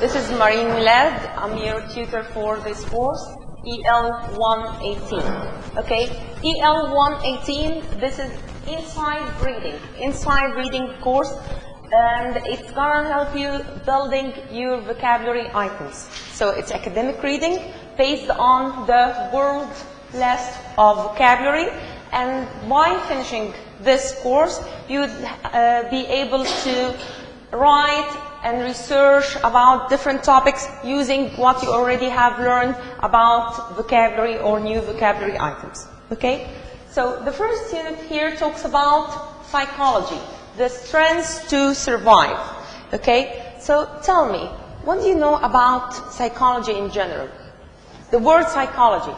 This is Milad. I'm your tutor for this course, EL118. Okay, EL118, this is inside reading course, and it's gonna help you building your vocabulary items. So it's academic reading based on the world list of vocabulary, and by finishing this course, you would be able to write and research about different topics using what you already have learned about vocabulary or new vocabulary items. Okay? So the first unit here talks about psychology, the strengths to survive. Okay? So tell me, what do you know about psychology in general? The word psychology.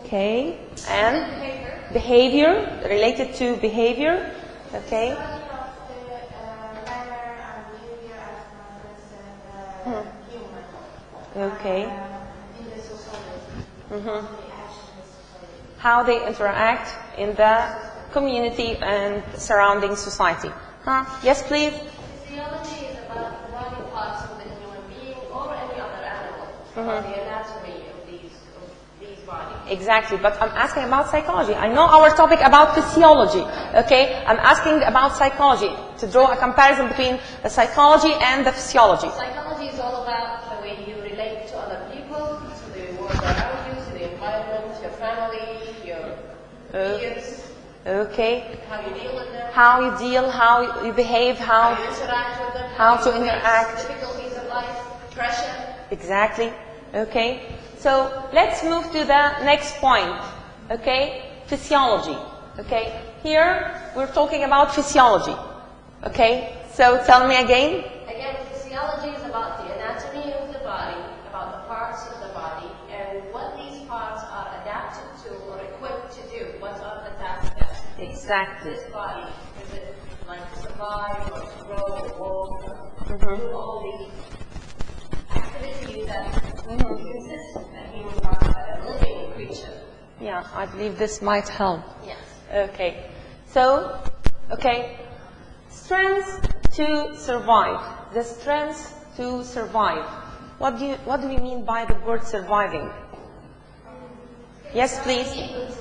Okay, and behavior, related to behavior. Okay. Okay. How they interact in the community and surrounding society. Yes, please. Physiology is about the body parts of the human being or any other animal, about the anatomy of these bodies. Exactly, but I'm asking about psychology. I know our topic about physiology, okay? I'm asking about psychology, to draw a comparison between the psychology and the physiology. Psychology is all about the way you relate to other people, to the world around you, to the environment, your family, your peers. Okay. How you deal with them. How you deal, how you behave, How you interact with them. how to you interact. face difficulties of life, pressure. Exactly. Okay. So let's move to the next point. Okay. Physiology. Okay. Here we're talking about physiology. Okay. So tell me again. Again, physiology is about the anatomy of the body, about the parts of the body, and what these parts are adapted to or equipped to do. What are the tasks that Exactly. this body is it like to survive or to grow or walk, do all these activities that consist of a human body, a living creature. Yeah, I believe this might help. Yes. Okay. So, okay. Strengths to survive. The strengths to survive. What do we mean by the word surviving? Yes, please. Being able to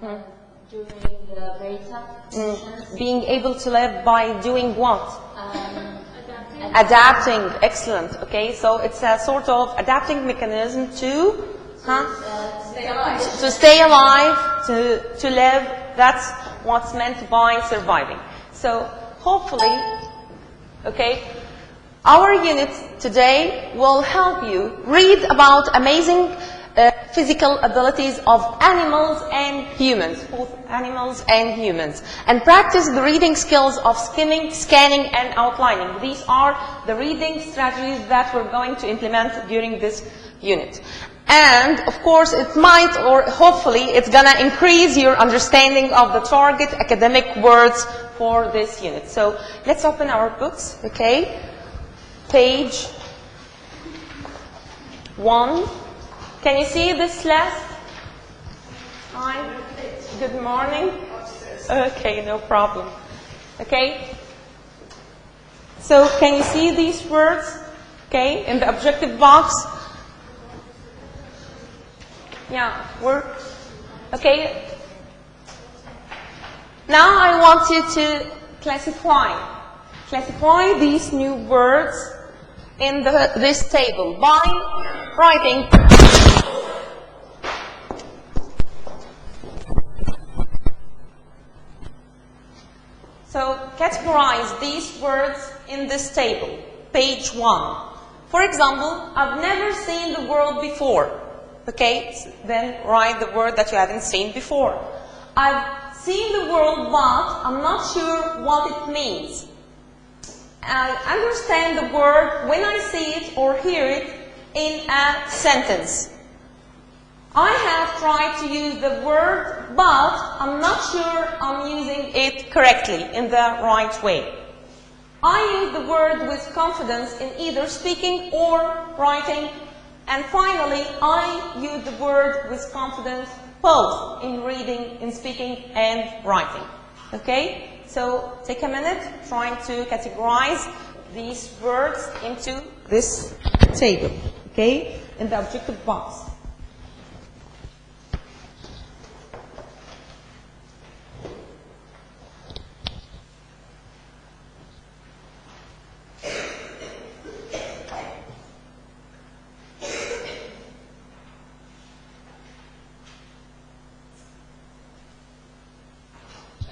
live during the very tough conditions. Being able to live by doing what? Adapting. Adapting. Excellent. Okay, so it's a sort of adapting mechanism to Stay alive. to stay alive, to live. That's what's meant by surviving. So hopefully, okay, our unit today will help you read about amazing physical abilities of animals and humans, both animals and humans, and practice the reading skills of skimming, scanning, and outlining. These are the reading strategies that we're going to implement during this unit. And, of course, it might, or hopefully, it's going to increase your understanding of the target academic words for this unit. So, let's open our books, okay? Page 1. Can you see this list? Hi. Good morning. Okay, no problem. Okay. So, can you see these words? Okay, in the objective box. Yeah, okay. Now I want you to classify these new words in this table by writing. So categorize these words in this table, page 1. For example, I've never seen the world before. Okay, then write the word that you haven't seen before. I've seen the world, but I'm not sure what it means. I understand the word when I see it or hear it in a sentence. I have tried to use the word, but I'm not sure I'm using it correctly in the right way. I use the word with confidence in either speaking or writing. And finally, I use the word with confidence both in reading, in speaking, and writing. Okay? So take a minute trying to categorize these words into this table, okay, in the objective box.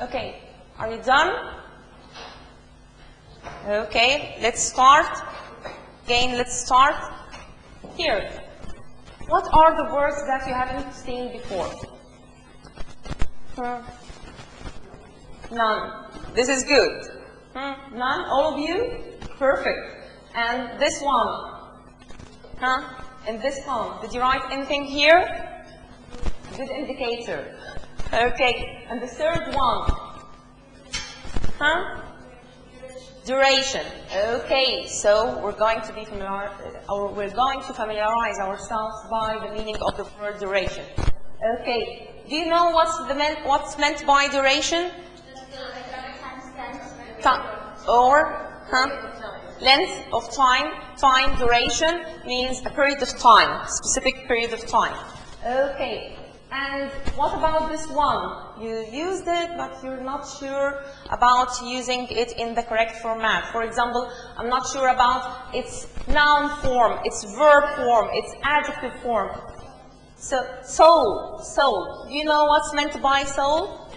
Okay, are you done? Okay, let's start. Again, let's start here. What are the words that you haven't seen before? None. This is good. None? All of you? Perfect. And this one? In this column, did you write anything here? Good indicator. Okay, and the third one? Duration. Okay, so we're going to be familiarize ourselves by the meaning of the word duration. Okay, do you know what's meant by duration? Length of time. Time duration means a period of time, specific period of time. Okay. And what about this one? You used it, but you're not sure about using it in the correct format. For example, I'm not sure about its noun form, its verb form, its adjective form. So, soul. Do you know what's meant by soul?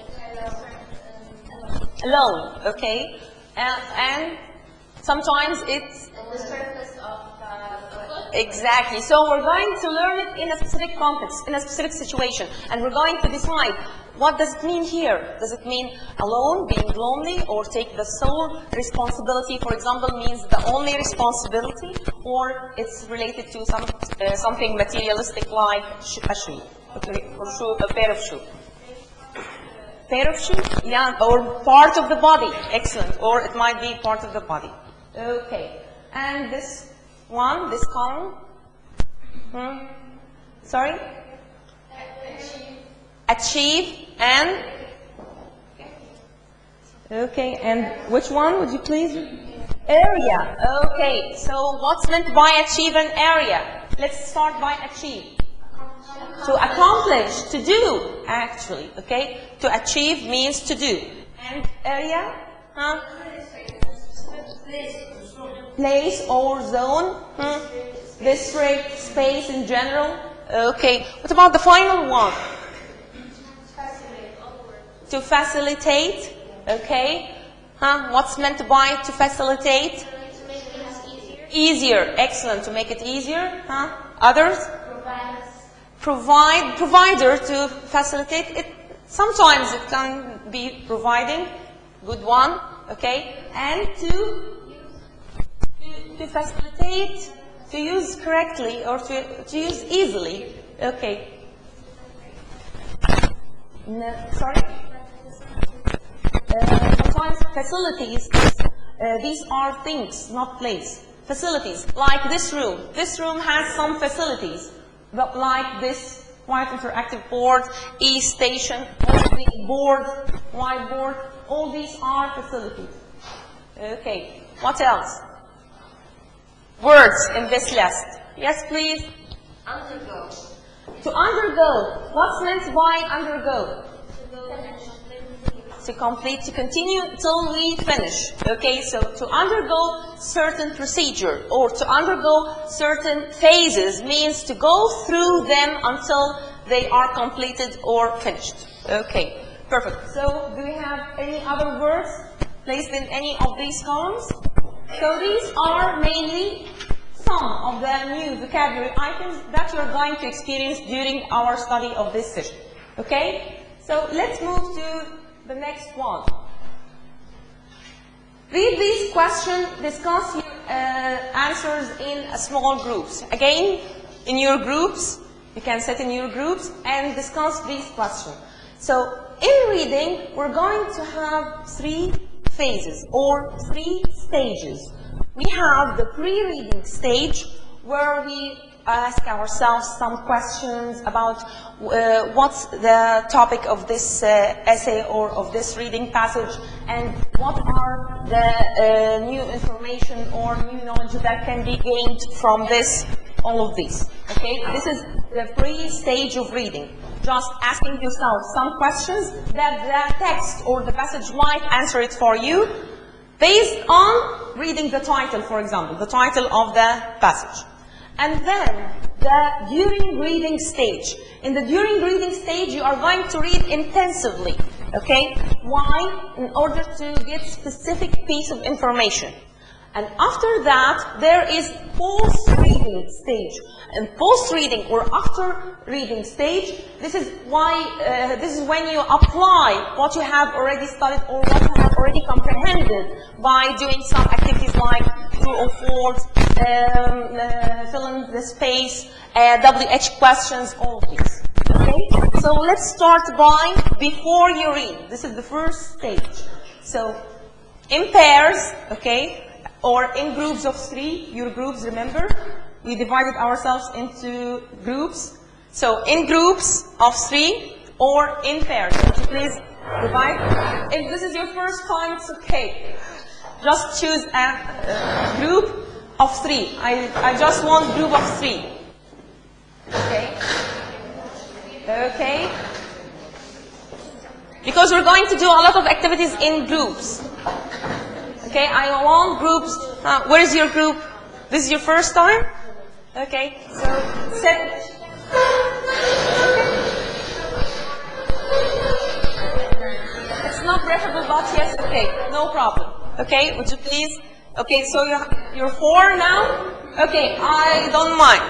Alone, okay. And sometimes it's the surface of the exactly. So we're going to learn it in a specific context, in a specific situation, and we're going to decide what does it mean here. Does it mean alone, being lonely, or take the sole responsibility? For example, means the only responsibility, or it's related to something materialistic like a shoe, a pair of shoes. Pair of shoes, yeah, or part of the body. Excellent. Or it might be part of the body. Okay. And this one, this column. Sorry? Achieve and? Okay, and which one would you please? Area. Okay, so what's meant by achieve and area? Let's start by achieve. To accomplish, to do, actually, okay? To achieve means to do. And area? Place or zone? District, space in general? Okay. What about the final one? To facilitate. Okay. What's meant by to facilitate? To make things easier. Easier. Excellent. To make it easier. Others? Provider to facilitate it. Sometimes it can be providing. Good one. Okay. And to facilitate, to use correctly or to use easily. Okay. No, sorry? Sometimes facilities, these are things, not place. Facilities, like this room. This room has some facilities, but like this white interactive board, e-station, board, whiteboard, all these are facilities. Okay, what else? Words in this list. Yes, please? Undergo. To undergo. What's meant by undergo? To complete, to continue till we finish. Okay, so to undergo certain procedure or to undergo certain phases means to go through them until they are completed or finished. Okay, perfect. So do we have any other words placed in any of these columns? So these are mainly some of the new vocabulary items that you're going to experience during our study of this session. Okay? So let's move to the next one. Read these questions, discuss your answers in small groups. Again, in your groups, you can sit in your groups and discuss these questions. So in reading, we're going to have 3 phases or 3 stages. We have the pre-reading stage where we ask ourselves some questions about what's the topic of this essay or of this reading passage, and what are the new information or new knowledge that can be gained from this, all of these. Okay, this is the pre-stage of reading. Just asking yourself some questions that the text or the passage might answer it for you, based on reading the title, for example, the title of the passage. And then the during reading stage. In the during reading stage, you are going to read intensively. Okay? Why? In order to get specific piece of information. And after that, there is post-reading stage. And post-reading or after-reading stage, this is why this is when you apply what you have already studied or what you have already comprehended by doing some activities like true or false, fill in the space, WH questions, all of these. Okay? So let's start by before you read. This is the first stage. So in pairs, okay? Or in groups of 3, your groups, remember? We divided ourselves into groups. So in groups of 3 or in pairs. Would you please divide? If this is your first time, it's okay. Just choose a group of 3. I just want group of 3. Okay? Okay? Because we're going to do a lot of activities in groups. Okay, I want groups. Where is your group? This is your first time? Okay, so set. It's not preferable, but yes, okay, no problem. Okay, would you please? Okay, so you're 4 now? Okay, I don't mind.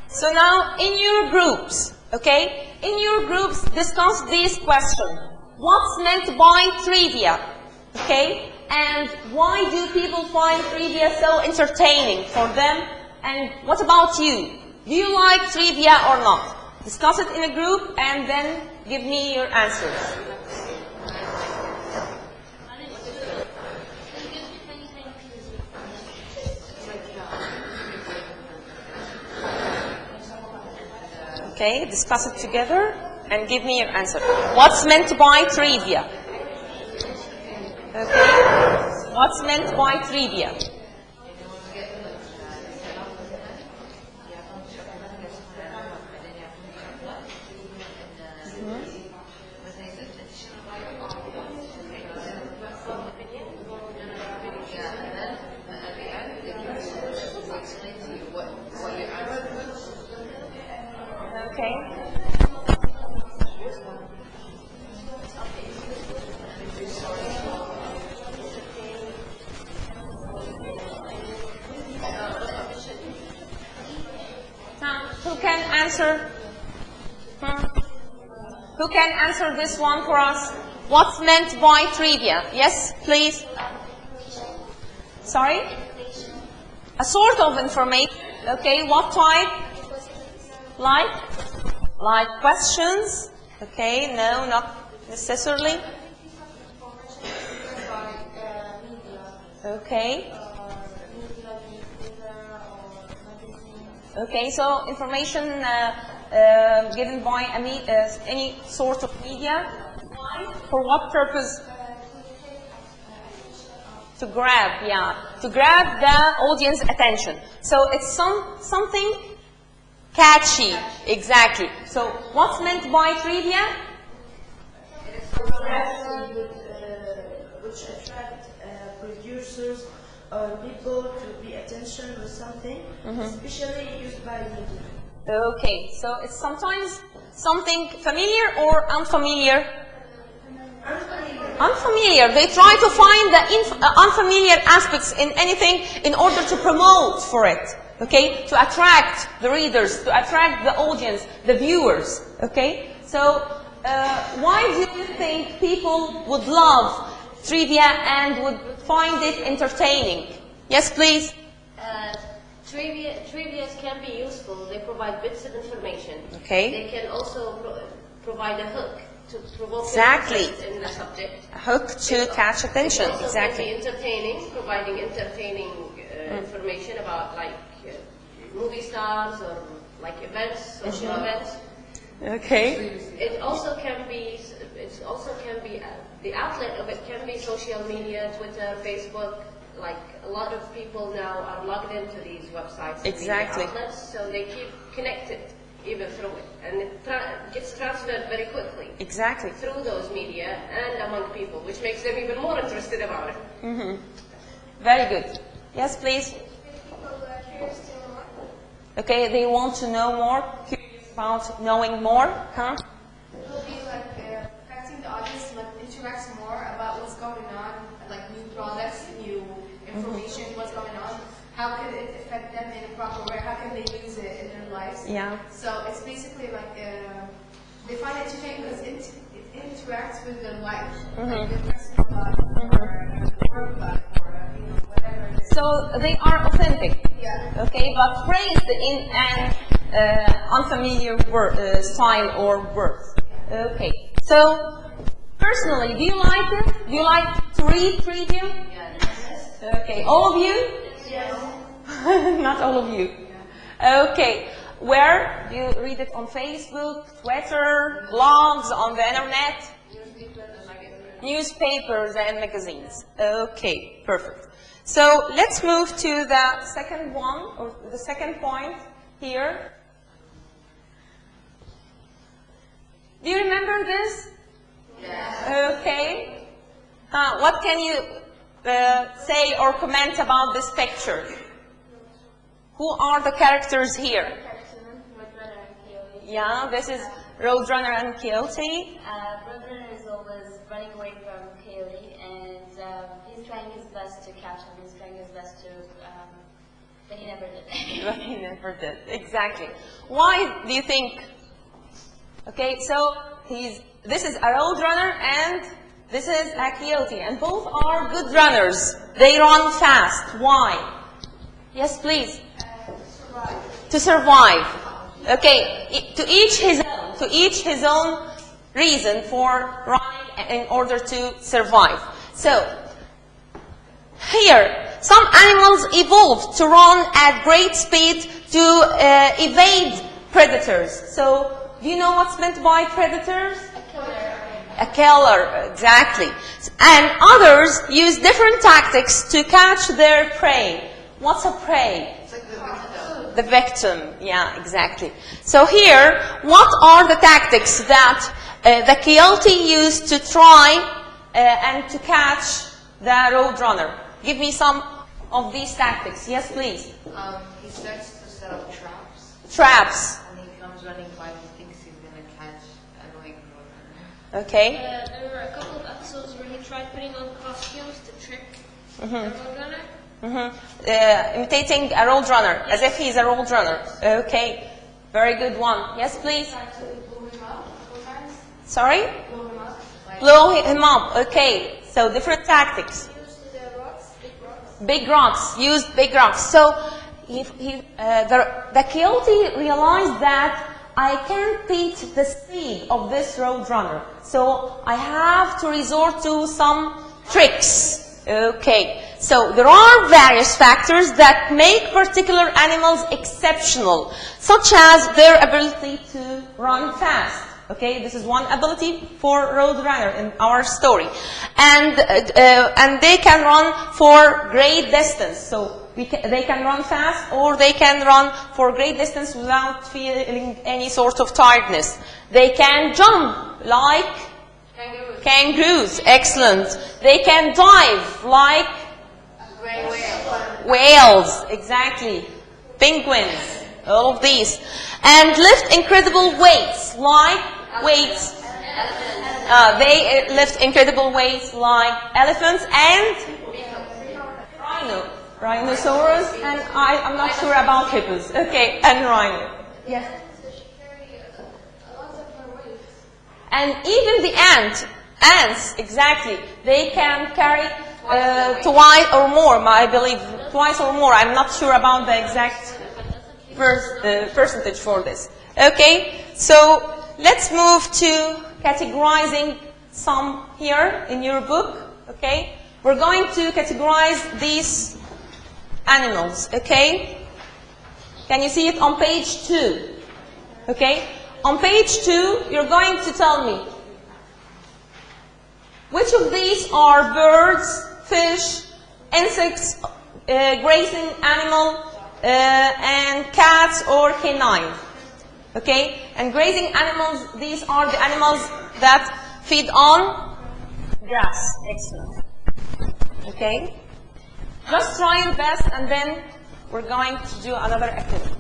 So now, in your groups, okay? In your groups, discuss these questions. What's meant by trivia? Okay? And why do people find trivia so entertaining for them? And what about you? Do you like trivia or not? Discuss it in a group and then give me your answers. Okay, discuss it together and give me your answer. What's meant by trivia? Okay, what's meant by trivia? Okay. Who can answer? Who can answer this one for us? What's meant by trivia? Yes, please. Sorry? A sort of information. Okay, what type? Like questions? Okay, no, not necessarily. Okay. Okay, so information given by any sort of media. Why? For what purpose? To grab, to grab the audience attention. So it's something catchy, exactly. So what's meant by trivia? Which attract producers or people to pay attention with something, especially used by media. Okay, so it's sometimes something familiar or unfamiliar? Unfamiliar. They try to find the unfamiliar aspects in anything in order to promote for it. Okay, to attract the readers, to attract the audience, the viewers. Okay, so why do you think people would love trivia and would find it entertaining? Yes, please. Trivias can be useful. They provide bits of information. Okay. They can also provide a hook. to provoke Exactly. interest in the subject. A hook to catch attention. It also Exactly. can be entertaining, providing entertaining information about like movie stars or like events, social events. Okay. It also can be. The outlet of it can be social media, Twitter, Facebook. Like a lot of people now are logged into these websites, and Exactly. media outlets, so they keep connected even through it, and it gets transferred very quickly Exactly. through those media and among people, which makes them even more interested about it. Very good. Yes, please. People are curious to know more. Okay, they want to know more, curious about knowing more, huh? It will be like affecting the audience to like interact more about what's going on, like new products, new information, what's going on. How can it affect them in a proper way? How can they use it in their lives? Yeah. So it's basically like they find it entertaining because it interacts with their life. Like the personal life or work life or whatever it is. So they are authentic. Yeah. Okay, but phrased in an unfamiliar word, style or words. Okay. So personally, do you like it? Do you like to read Premium? Yes. Okay. All of you? Yes. Not all of you. Okay. Where? Do you read it on Facebook, Twitter, blogs, on the internet? Newspapers and magazines. Okay, perfect. So let's move to the second one, or the second point here. Do you remember this? Yes. Okay. What can you say or comment about this picture? Who are the characters here? Roadrunner and Coyote. Yeah, this is Roadrunner and Coyote. Roadrunner is always running away from Coyote, and he's trying his best to catch him. He's trying his best to, but he never did. But he never did. Exactly. Why do you think? Okay, so this is a Roadrunner and this is a Coyote, and both are good runners. They run fast. Why? Yes, please. To survive. Okay, to each his own reason for running in order to survive. So, here, some animals evolved to run at great speed to evade predators. So, do you know what's meant by predators? A killer, exactly. And others use different tactics to catch their prey. What's a prey? The victim, yeah, exactly. So here, what are the tactics that the coyote used to try and to catch the roadrunner? Give me some of these tactics. Yes, please. He starts to set up traps, Traps. and he comes running by. He thinks he's gonna catch a annoying roadrunner. Okay. There were a couple of episodes where he tried putting on costumes to trick the roadrunner. Imitating a roadrunner, as if he's a roadrunner. Okay. Very good one. Yes, please. Blow him up sometimes. Sorry? Blow him up. Blow him up. Okay. So different tactics. Used the rocks, big rocks. Big rocks, used big rocks. So the coyote realized that I can't beat the speed of this roadrunner. So I have to resort to some tricks. Okay. So there are various factors that make particular animals exceptional, such as their ability to run fast. Okay, this is one ability for roadrunner in our story, and they can run for great distance. So they can run fast, or they can run for great distance without feeling any sort of tiredness. They can jump like kangaroos. Excellent. They can dive like whales. Exactly. Penguins. All of these. And lift incredible weights like weights. They lift incredible weights like elephants and rhinoceros, and I'm not sure about hippos. Okay, and rhino. Yes. And even the ants, exactly, they can carry twice or more, I believe, twice or more. I'm not sure about the exact percentage for this. Okay, so let's move to categorizing some here in your book, okay? We're going to categorize these animals, okay? Can you see it on page 2? Okay? On page 2, you're going to tell me which of these are birds, fish, insects, grazing animal, and cats or canine. Okay? And grazing animals, these are the animals that feed on grass. Excellent. Okay? Just try your best, and then we're going to do another activity.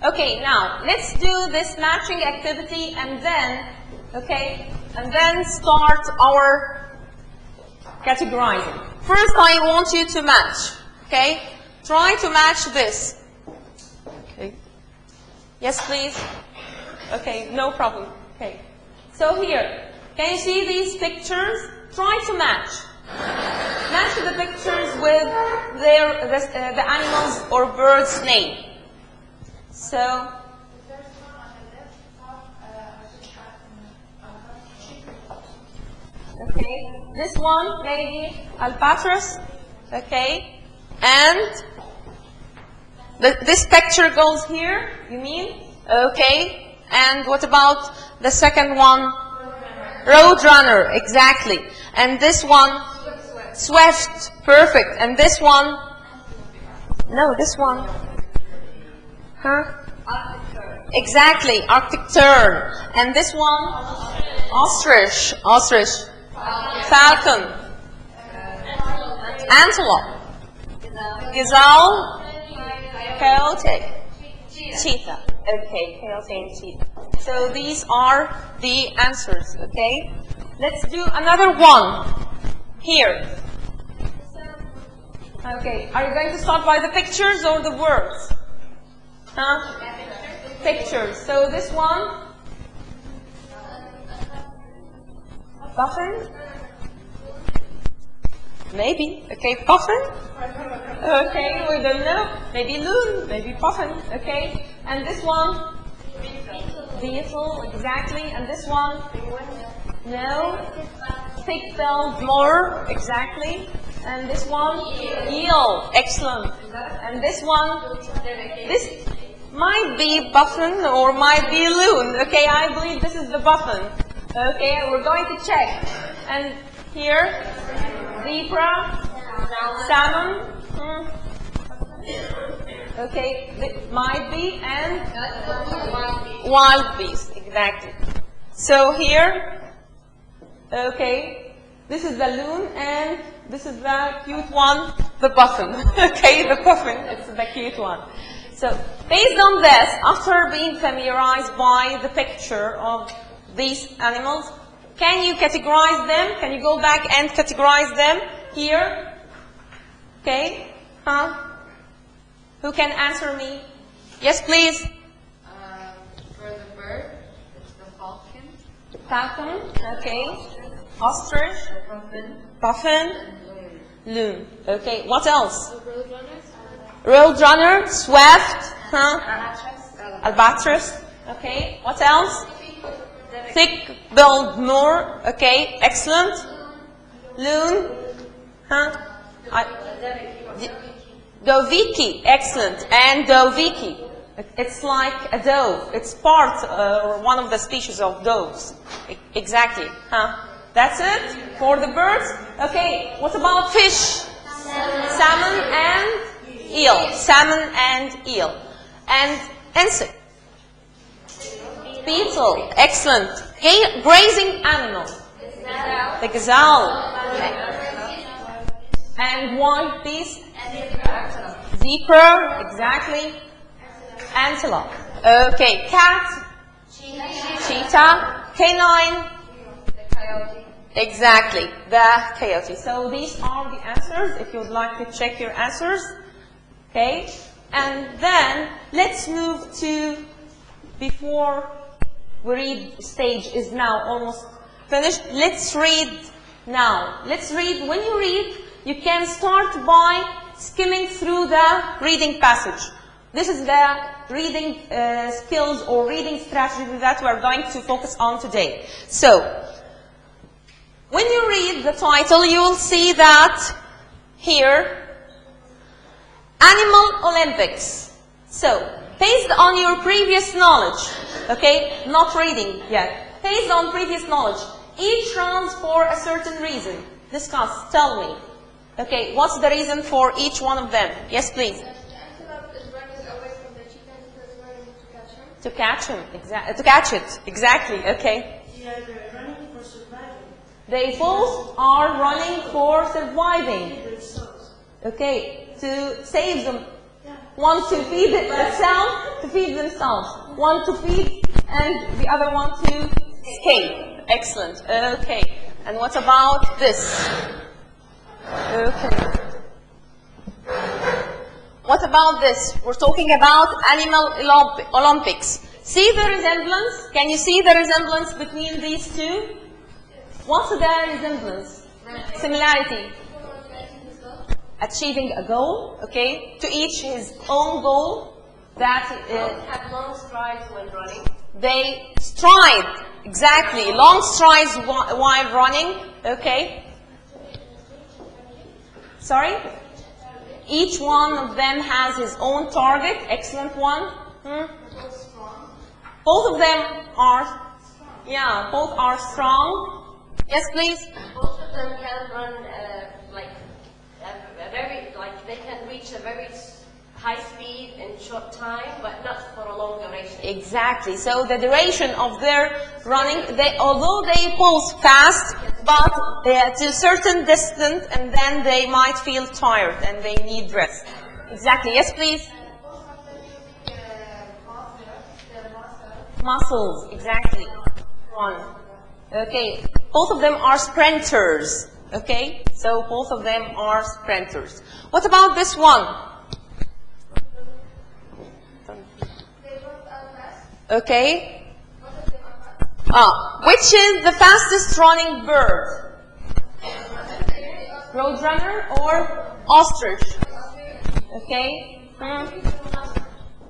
Okay, now let's do this matching activity and then, okay, and then start our categorizing. First, I want you to match, okay? Try to match this. Okay. Yes, please. Okay, no problem. Okay. So here, can you see these pictures? Try to match. Match the pictures with the animals or birds' name. So, okay, this one maybe albatross, okay, and this picture goes here, you mean? Okay, and what about the second one? Roadrunner, exactly. And this one? Swift, perfect. And this one? No, this one. Huh? Exactly, Arctic tern. And this one? Ostrich. Ostrich. Falcon. Antelope. Gazelle. Coyote. Cheetah. Okay, coyote and cheetah. So these are the answers, okay? Let's do another one. Here. Okay, are you going to start by the pictures or the words? Huh? Pictures. So this one. Puffin? Maybe. Okay, puffin? Okay, we don't know. Maybe loon, maybe puffin. Okay. And this one? Beetle, exactly. And this one? No. Thick-billed moor, exactly. And this one? Eel, excellent. And this one? This might be puffin or might be loon. Okay, I believe this is the puffin. Okay, we're going to check. And here, zebra, salmon. Okay, it might be, and wild beast, exactly. So here, okay, this is the loon, and this is the cute one, the puffin. Okay, the puffin, it's the cute one. So, based on this, after being familiarized by the picture of these animals, can you categorize them? Can you go back and categorize them here? Okay? Huh? Who can answer me? Yes, please. For the bird, it's the falcon. Falcon, okay. Ostrich, puffin, loon. Okay, what else? Roadrunner, swift, huh? Albatross. Okay, what else? Thick-billed moor. Okay, excellent. Loon, huh? Doviki, excellent. And doviki, it's like a dove. It's part or one of the species of doves. Exactly, huh? That's it for the birds. Okay, what about fish? Salmon and eel. Salmon and eel. And insect. Beetle, excellent. Grazing animal. The gazelle. And wild beast. Zebra, exactly. Antelope. Okay, cat. Cheetah. Canine. Exactly, the coyote. So these are the answers, if you would like to check your answers. Okay, and then let's move to, before we read, stage is now almost finished. Let's read now. Let's read. When you read, you can start by skimming through the reading passage. This is the reading skills or reading strategy that we're going to focus on today. So, when you read the title, you will see that here, Animal Olympics. So, based on your previous knowledge, okay, not reading yet, based on previous knowledge, each runs for a certain reason. Discuss, tell me. Okay, what's the reason for each one of them? Yes, please. The antelope is running away from the cheetah because it's running to catch him. To catch him, to catch it, exactly, okay. Yeah, they're running for survival. They both are running for surviving. Themselves. Okay, to save them. Yeah. One to feed itself, to feed themselves. One to feed, and the other one to escape. Excellent. Okay. And what about this? Okay. What about this? We're talking about Animal Olympics. See the resemblance? Can you see the resemblance between these two? What's the resemblance? Similarity. Achieving a goal, okay? To each his own goal. That Have long strides when running. they stride, exactly. Long strides while running, okay? Sorry? Each one of them has his own target. Excellent one. Both of them are, yeah, both are strong. Yes, please. Both of them can run they can reach a very high speed in short time, but not for a long duration. Exactly. So the duration of their running, although they pulse fast, but to a certain distance, and then they might feel tired and they need rest. Exactly. Yes, please. Muscles. Exactly. One. Okay. Both of them are sprinters. Okay. So both of them are sprinters. What about this one? Okay. Which is the fastest running bird? Roadrunner or ostrich? Okay.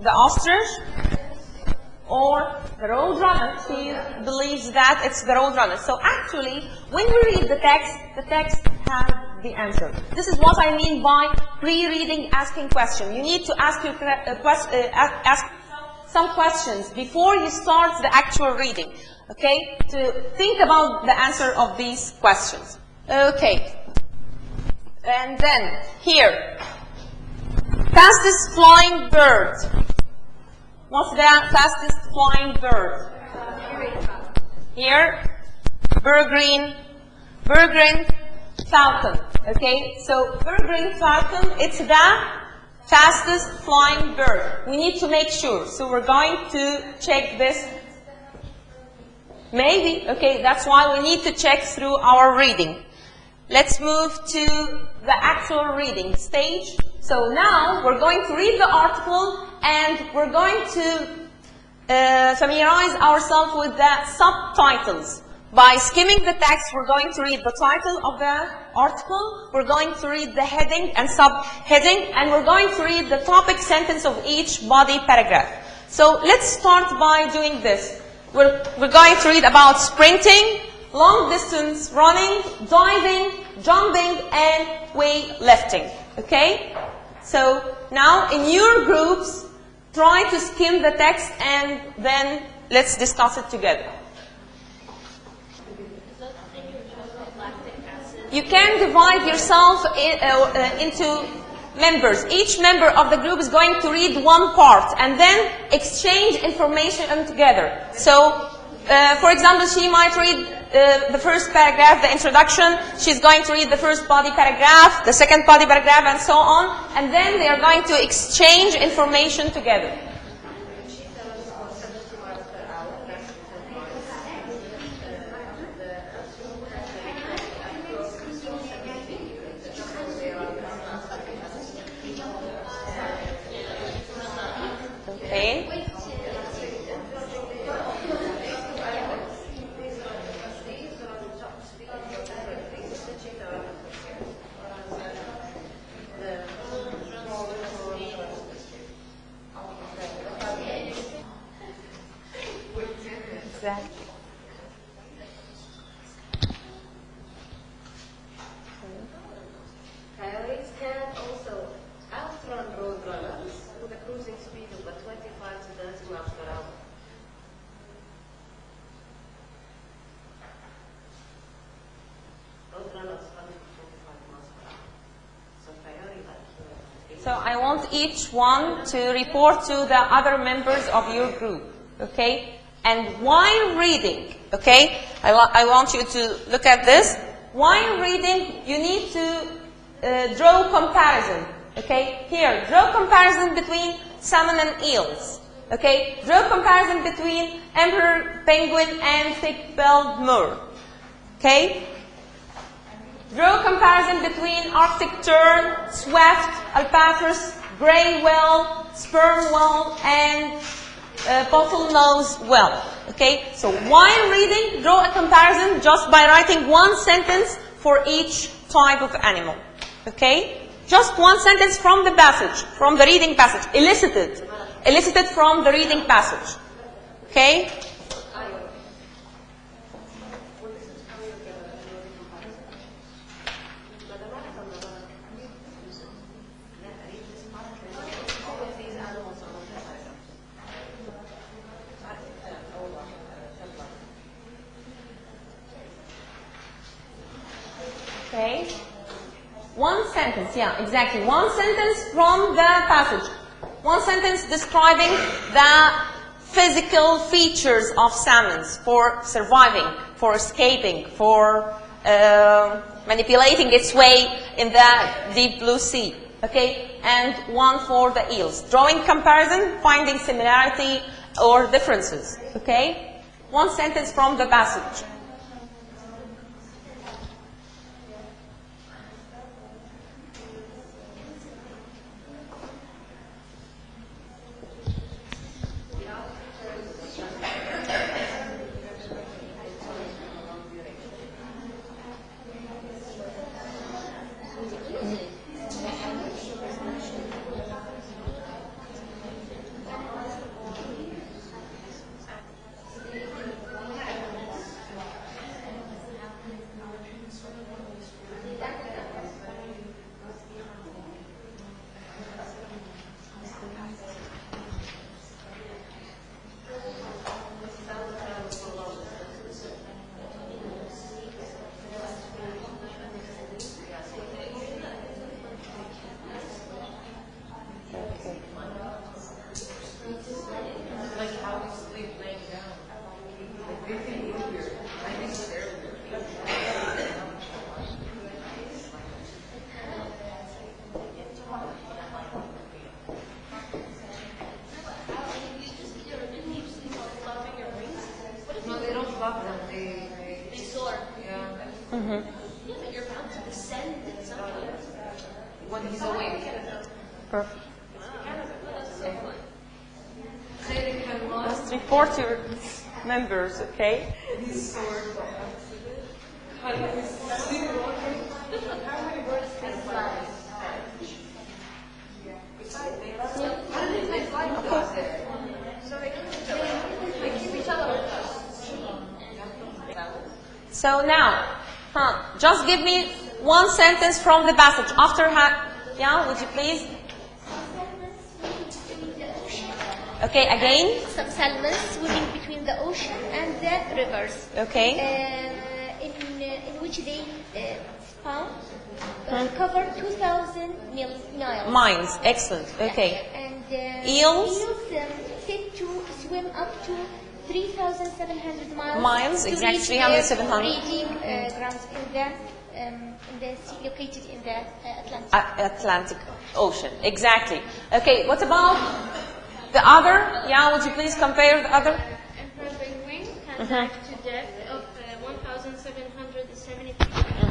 The ostrich or the roadrunner? She believes that it's the roadrunner. So actually, when we read the text has the answer. This is what I mean by pre-reading asking question. You need to ask your ask some questions before you start the actual reading, okay? To think about the answer of these questions. Okay. And then, here. Fastest flying bird. What's the fastest flying bird? Here. Peregrine falcon. Okay? So, peregrine falcon, it's the fastest flying bird. We need to make sure. So we're going to check this. Maybe. Okay, that's why we need to check through our reading. Let's move to the actual reading stage. So now we're going to read the article and we're going to familiarize ourselves with the subtitles. By skimming the text, we're going to read the title of the article, we're going to read the heading and subheading, and we're going to read the topic sentence of each body paragraph. So let's start by doing this. We're going to read about sprinting, long distance running, diving, jumping, and weightlifting. Okay? So now in your groups, try to skim the text and then let's discuss it together. You can divide yourself into members. Each member of the group is going to read one part and then exchange information together. So, for example, she might read the first paragraph, the introduction. She's going to read the first body paragraph, the second body paragraph, and so on. And then they are going to exchange information together. Exactly. Coyotes can also outrun road runners with a cruising speed of about 25 to 30 miles per hour. Road runners run at 25 miles per hour. So coyote like So I want each one to report to the other members of your group, okay? And while reading, okay, I want you to look at this. While reading, you need to draw comparison, okay? Here, draw comparison between salmon and eels, okay? Draw comparison between emperor penguin and thick-billed moor, okay? Draw comparison between Arctic tern, swift, albatross, gray whale, sperm whale, and bottlenose whale. Okay, so while reading, draw a comparison just by writing one sentence for each type of animal. Okay, just one sentence from the passage, from the reading passage, elicited from the reading passage. Okay. Okay. One sentence, yeah, exactly. One sentence from the passage. One sentence describing the physical features of salmons for surviving, for escaping, for manipulating its way in the deep blue sea. Okay, and one for the eels. Drawing comparison, finding similarity or differences. Okay, one sentence from the passage. No, they don't flop them. They soar. yeah. Mm-hmm. Yeah, but you're bound to descend at some point. When he's awake. Perfect. That's so fun. Say they can run. Just report your members, okay? His sword by accident. How many birds can fly? How do they fly across there? So they keep each other with us. So now, just give me one sentence from the passage. After yeah, would you please? Okay, again. Some salmon swimming between the ocean and the rivers. Okay. In which they spawn cover 2,000 miles. Miles, excellent. Okay. And Eels? said to swim up to 3,700 miles. Miles, to exactly, reach 300, their 700. breeding grounds in the sea located in the Atlantic. Atlantic Ocean, exactly. Okay, what about the other? Yeah, would you please compare the other? Emperor penguin can dive to depth of 1,770 feet.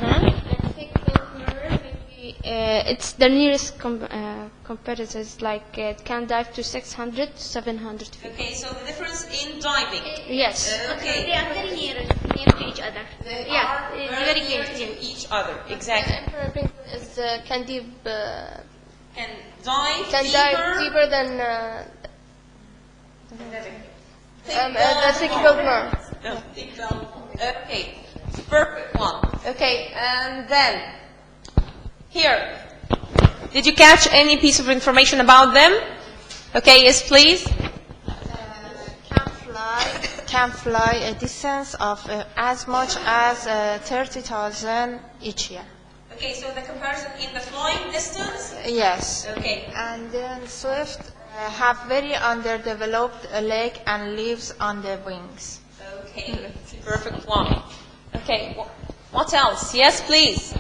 And thick-billed mirror, maybe it's the nearest competitors. Like it can dive to 600 to 700 feet. Okay, so the difference in diving. Yes. Okay. They are very near to each other. They Yeah, are it's very very near good, to yeah. each other. Exactly. Emperor penguin is can Can dive deeper than than the thick-billed mirror. Okay, perfect one. Okay, and then here, did you catch any piece of information about them? Okay, yes, please. Can fly a distance of as much as 30,000 each year. Okay, so the comparison in the flying distance? Yes. Okay. And then swift have very underdeveloped leg and lives on the wings. Okay, perfect one. Okay, what else? Yes, please.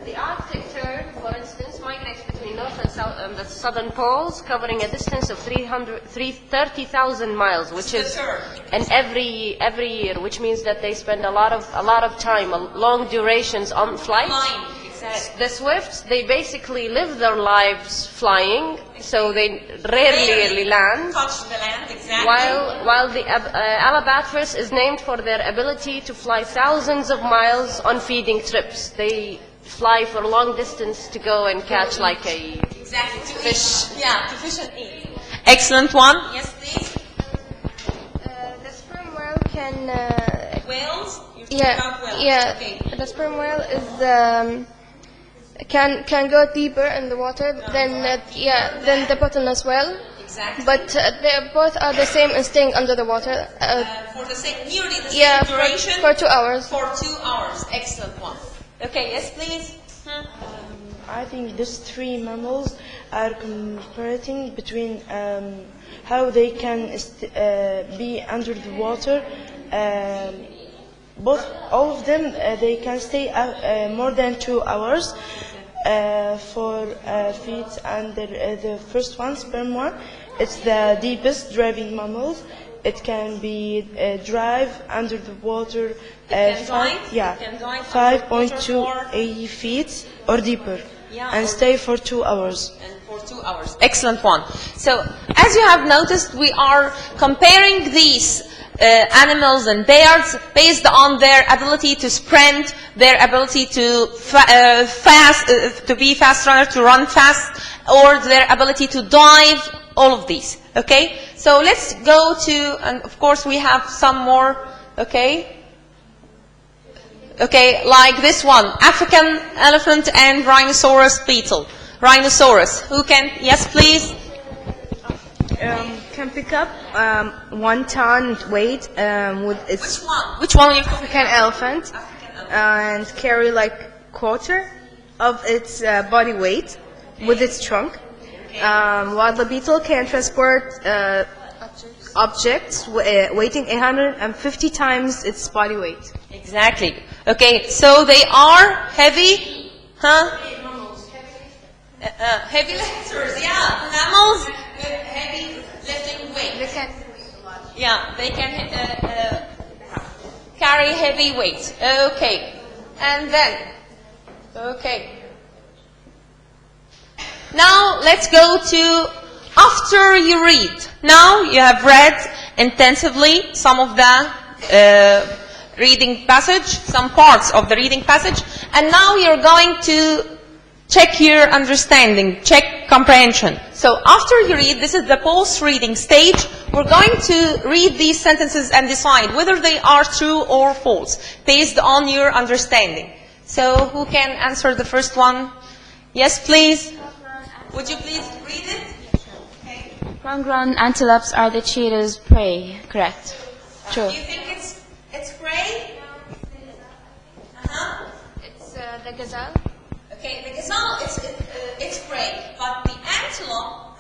The Arctic tern, for instance, migrates between north and south the southern poles, covering a distance of 30,000 miles, which is and every year, which means that they spend a lot of time, long durations on flight. Exactly. The swifts, they basically live their lives flying, so they rarely land. Touch the land, exactly. While the albatross is named for their ability to fly thousands of miles on feeding trips. They fly for long distance to go and catch like a fish. Yeah, to fish and eat. Excellent one. Yes, please. The sperm whale can. Whales? Yeah, Whales. yeah. Okay. The sperm whale is can go deeper in the water than the bottlenose whale. Exactly. But they both are the same instinct under the water. For the same, nearly the same duration. For 2 hours. For 2 hours. Excellent one. Okay, yes, please. I think these three mammals are comparing between how they can be under the water. All of them, they can stay more than 2 hours. For feet under the first one, sperm one, it's the deepest driving mammal. It can be drive under the water. Can dive 5.2 feet or deeper, and stay for 2 hours. And for 2 hours. Excellent one. So, as you have noticed, we are comparing these animals and birds based on their ability to sprint, their ability to to be fast runner, to run fast, or their ability to dive, all of these. Okay? So let's go to, and of course we have some more, okay? Okay, like this one, African elephant and rhinoceros beetle. Rhinoceros, who can, yes please? Can pick up 1 ton weight with its Which one are you African elephant and carry like quarter of its body weight with its trunk. While the beetle can transport objects weighing 150 times its body weight. Exactly. Okay, so they are heavy, huh? Heavy lifters, yeah. Mammals with heavy lifting weight. They can carry heavy weight. Okay. And then, okay. Now let's go to after you read. Now you have read intensively some of the reading passage, some parts of the reading passage, and now you're going to check your understanding, check comprehension. So after you read, this is the post-reading stage, we're going to read these sentences and decide whether they are true or false, based on your understanding. So who can answer the first one? Yes, please. Would you please read it? Okay. Ground antelopes are the cheetah's prey. Correct. True. You think it's prey? It's the gazelle. Okay, the gazelle, it's prey, but the antelope,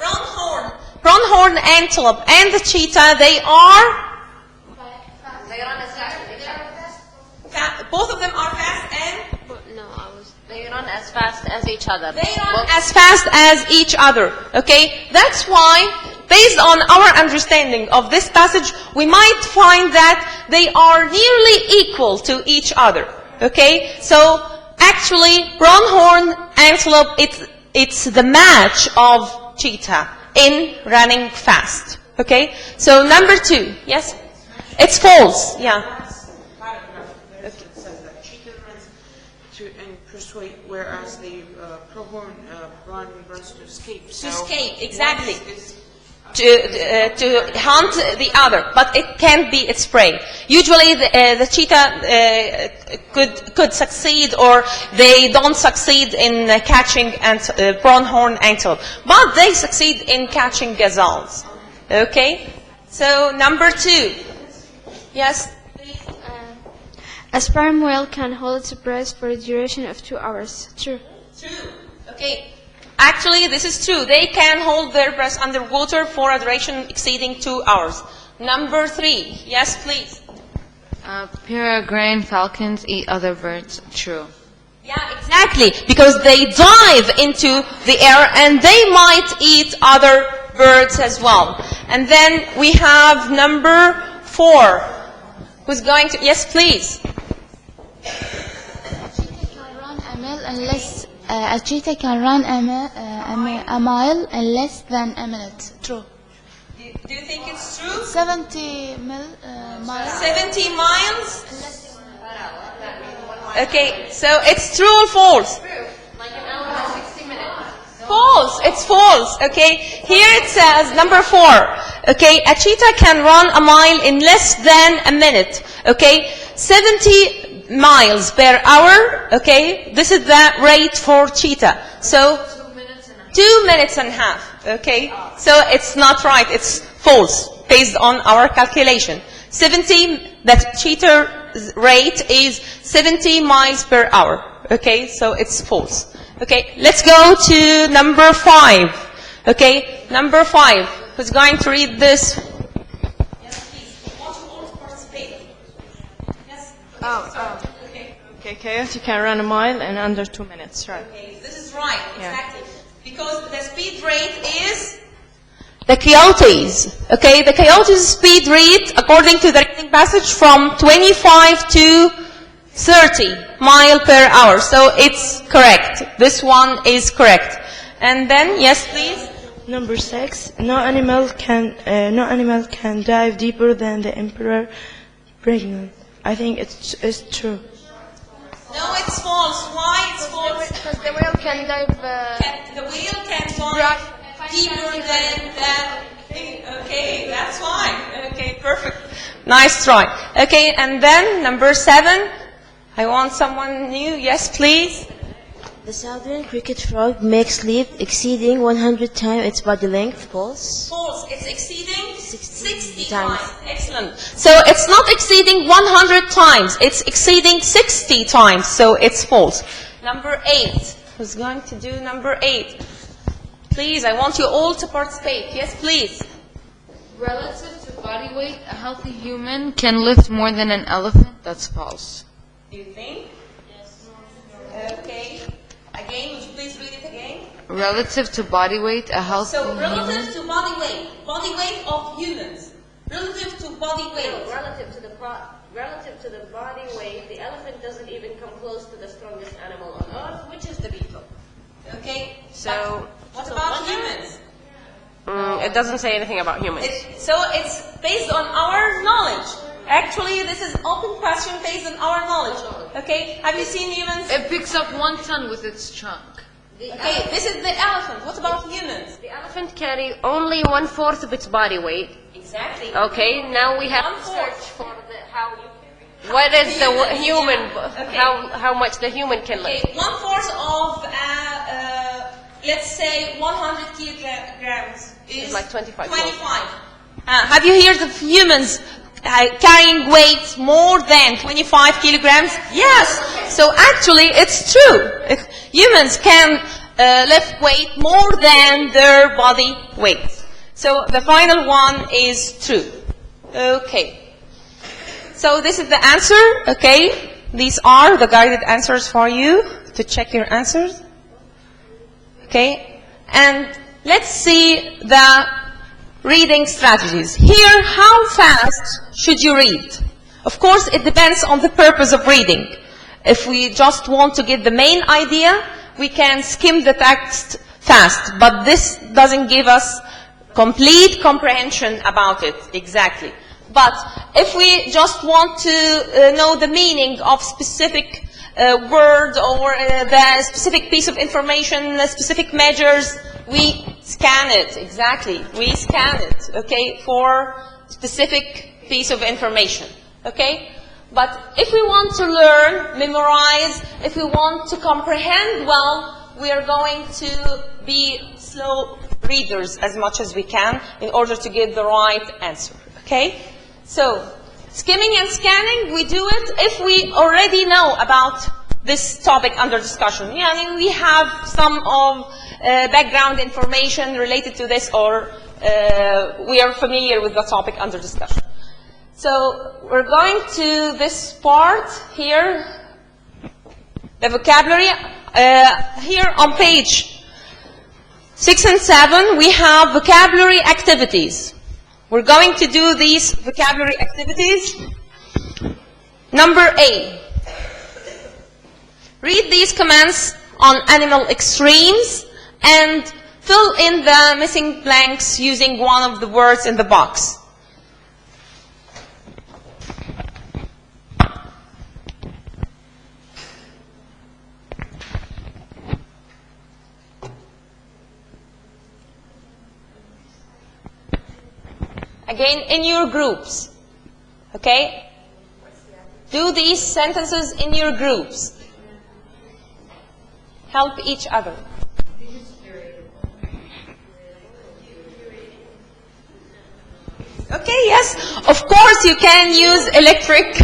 brown-horn antelope and the cheetah, they are? They run as fast as each other. Both of them are fast and? They run as fast as each other. They run as fast as each other, okay? That's why, based on our understanding of this passage, we might find that they are nearly equal to each other, okay? So, actually, brown-horn antelope, it's the match of cheetah in running fast, okay? So, number 2, yes? It's false, yeah. Whereas the pronghorn runs to escape. To escape, exactly. to hunt the other, but it can't be its prey. Usually the cheetah could succeed, or they don't succeed in catching pronghorn antelope, but they succeed in catching gazelles. Okay? So number 2. Yes? A sperm whale can hold its breath for a duration of 2 hours. True. True. Okay. Actually, this is true. They can hold their breath underwater for a duration exceeding 2 hours. Number 3. Yes, please. Peregrine falcons eat other birds. True. Yeah, exactly. Because they dive into the air and they might eat other birds as well. And then we have number 4. Who's going to... Yes, please. A cheetah can run a mile in less than a minute. True. Do you think it's true? 70 miles. 70 miles? Okay, so it's true or false? Like an hour and 60 minutes. False. It's false. Okay. Here it says number 4. Okay. A cheetah can run a mile in less than a minute. Okay. 70 miles per hour. Okay. This is the rate for cheetah. So 2 minutes and a half. Okay. So it's not right. It's false based on our calculation. That cheetah rate is 70 miles per hour. Okay. So it's false. Okay, let's go to number 5. Okay, number 5. Who's going to read this? Yes, please. I want you all to participate. Yes. Okay, coyote can run a mile in under 2 minutes, right? Okay, this is right, exactly. Because the speed rate is the coyotes. Okay, the coyotes' speed rate, according to the reading passage, from 25 to 30 mile per hour. So it's correct. This one is correct. And then, yes, please. Number 6. No animal can dive deeper than the emperor pregnant. I think it's true. No, it's false. Why it's false? Because the whale can dive. The whale can dive deeper than that. Okay, that's fine. Okay, perfect. Nice try. Okay, and then number 7. I want someone new. Yes, please. The southern cricket frog makes leap exceeding 100 times its body length. False. False. It's exceeding 60 times. Excellent. So it's not exceeding 100 times. It's exceeding 60 times. So it's false. Number 8. Who's going to do number 8? Please, I want you all to participate. Yes, please. Relative to body weight, a healthy human can lift more than an elephant. That's false. Do you think? Yes. Okay. Again, would you please read it again? Relative to body weight, a healthy human... So, relative to body weight of humans. Relative to body weight. No, relative to the body weight, the elephant doesn't even come close to the strongest animal on earth, which is the beetle. Okay. So, what about humans? It doesn't say anything about humans. So it's based on our knowledge. Actually, this is open question based on our knowledge. Okay, have you seen humans? It picks up 1 ton with its trunk. Okay, this is the elephant. What about humans? The elephant carry only 1/4 of its body weight. Exactly. Okay, now we have to search for how you carry. What is the human? How much the human can lift? Okay, 1/4 of let's say 100 kilograms is like 25. Have you heard of humans carrying weight more than 25 kilograms? Yes. So actually, it's true. Humans can lift weight more than their body weight. So the final one is true. Okay. So this is the answer. Okay. These are the guided answers for you to check your answers. Okay. And let's see the reading strategies. Here, how fast should you read? Of course, it depends on the purpose of reading. If we just want to get the main idea, we can skim the text fast. But this doesn't give us complete comprehension about it exactly. But if we just want to know the meaning of specific word or the specific piece of information, specific measures, we scan it, exactly. We scan it, okay, for specific piece of information, okay? But if we want to learn, memorize, if we want to comprehend well, we are going to be slow readers as much as we can in order to get the right answer, okay? So, skimming and scanning, we do it if we already know about this topic under discussion. Yeah, I mean, we have some of background information related to this, or we are familiar with the topic under discussion. So we're going to this part here, the vocabulary. Here on page 6 and 7, we have vocabulary activities. We're going to do these vocabulary activities. Number A. Read these comments on animal extremes and fill in the missing blanks using one of the words in the box. Again, in your groups, okay? Do these sentences in your groups. Help each other. Okay, yes, of course you can use electric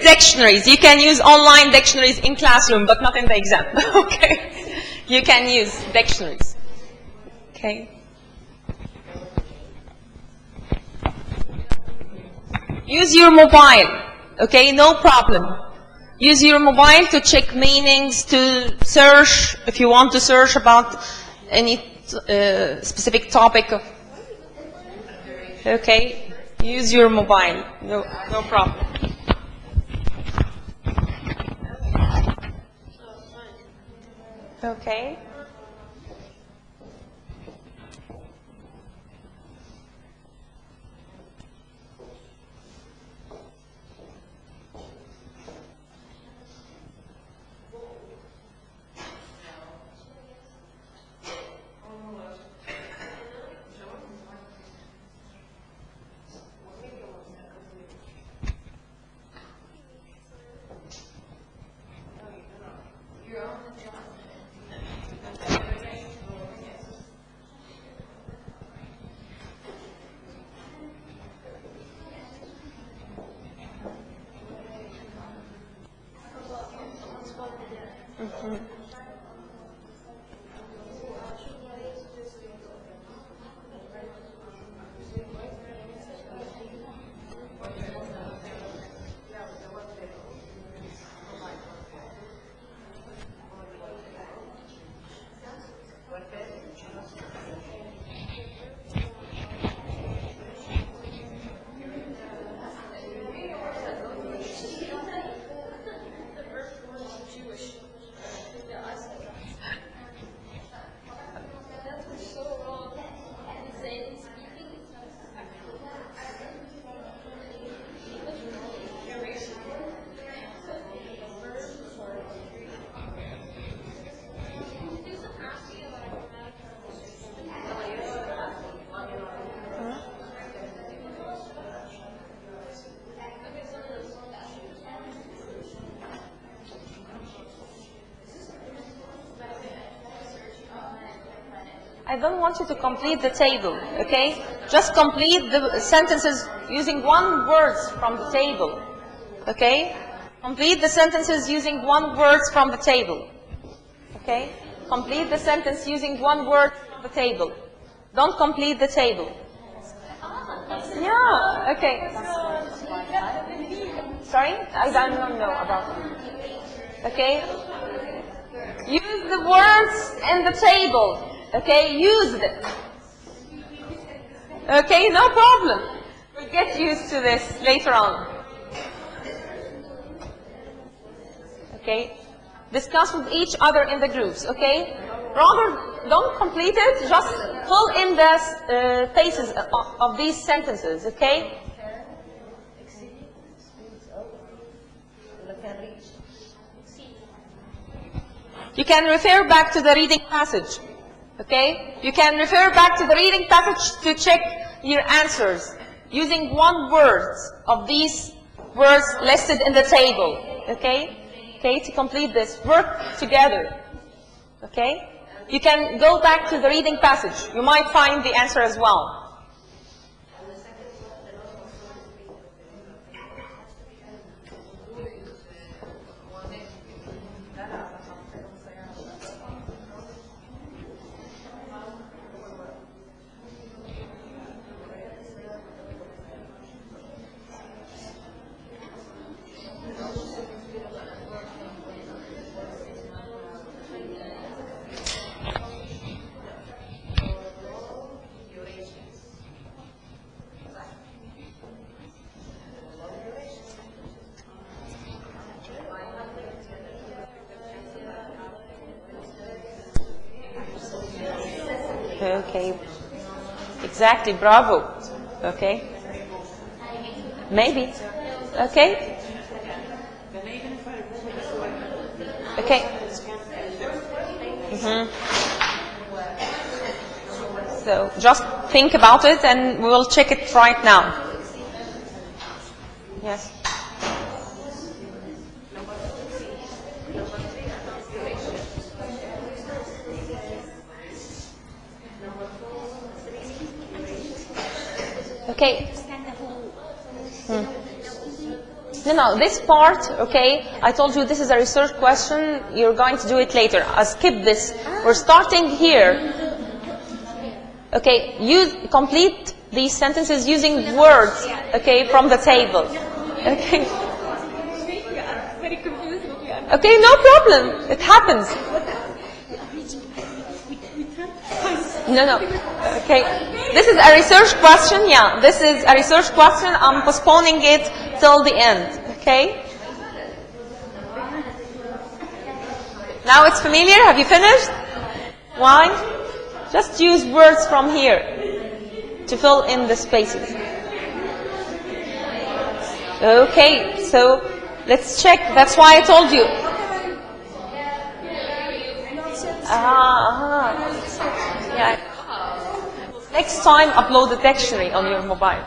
dictionaries. You can use online dictionaries in classroom, but not in the exam, okay? You can use dictionaries, okay? Use your mobile, okay, no problem. Use your mobile to check meanings, to search, if you want to search about any specific topic. Okay, use your mobile, no problem. Okay. I don't want you to complete the table, okay? Just complete the sentences using one word from the table, okay? Complete the sentences using one word from the table, okay? Complete the sentence using one word from the table. Don't complete the table. Yeah, okay. Sorry? I don't know about it. Okay? Use the words in the table. Okay, use them. Okay, no problem. We'll get used to this later on. Okay? Discuss with each other in the groups, okay? Rather, don't complete it, just fill in the spaces of these sentences, okay? You can refer back to the reading passage. Okay? You can refer back to the reading passage to check your answers using one word of these words listed in the table. Okay? Okay, to complete this, work together. Okay? You can go back to the reading passage. You might find the answer as well. Okay. Exactly. Bravo. Okay. Maybe. Okay. Okay. So just think about it and we will check it right now. Yes. Okay. No, this part, okay, I told you this is a research question. You're going to do it later. I'll skip this. We're starting here. Okay, complete these sentences using words, okay, from the table. Okay. Okay, no problem. It happens. No. Okay. This is a research question. Yeah, this is a research question. I'm postponing it till the end. Okay. Now it's familiar. Have you finished? Why? Just use words from here to fill in the spaces. Okay. So let's check. That's why I told you. Yeah. Next time, upload the dictionary on your mobile.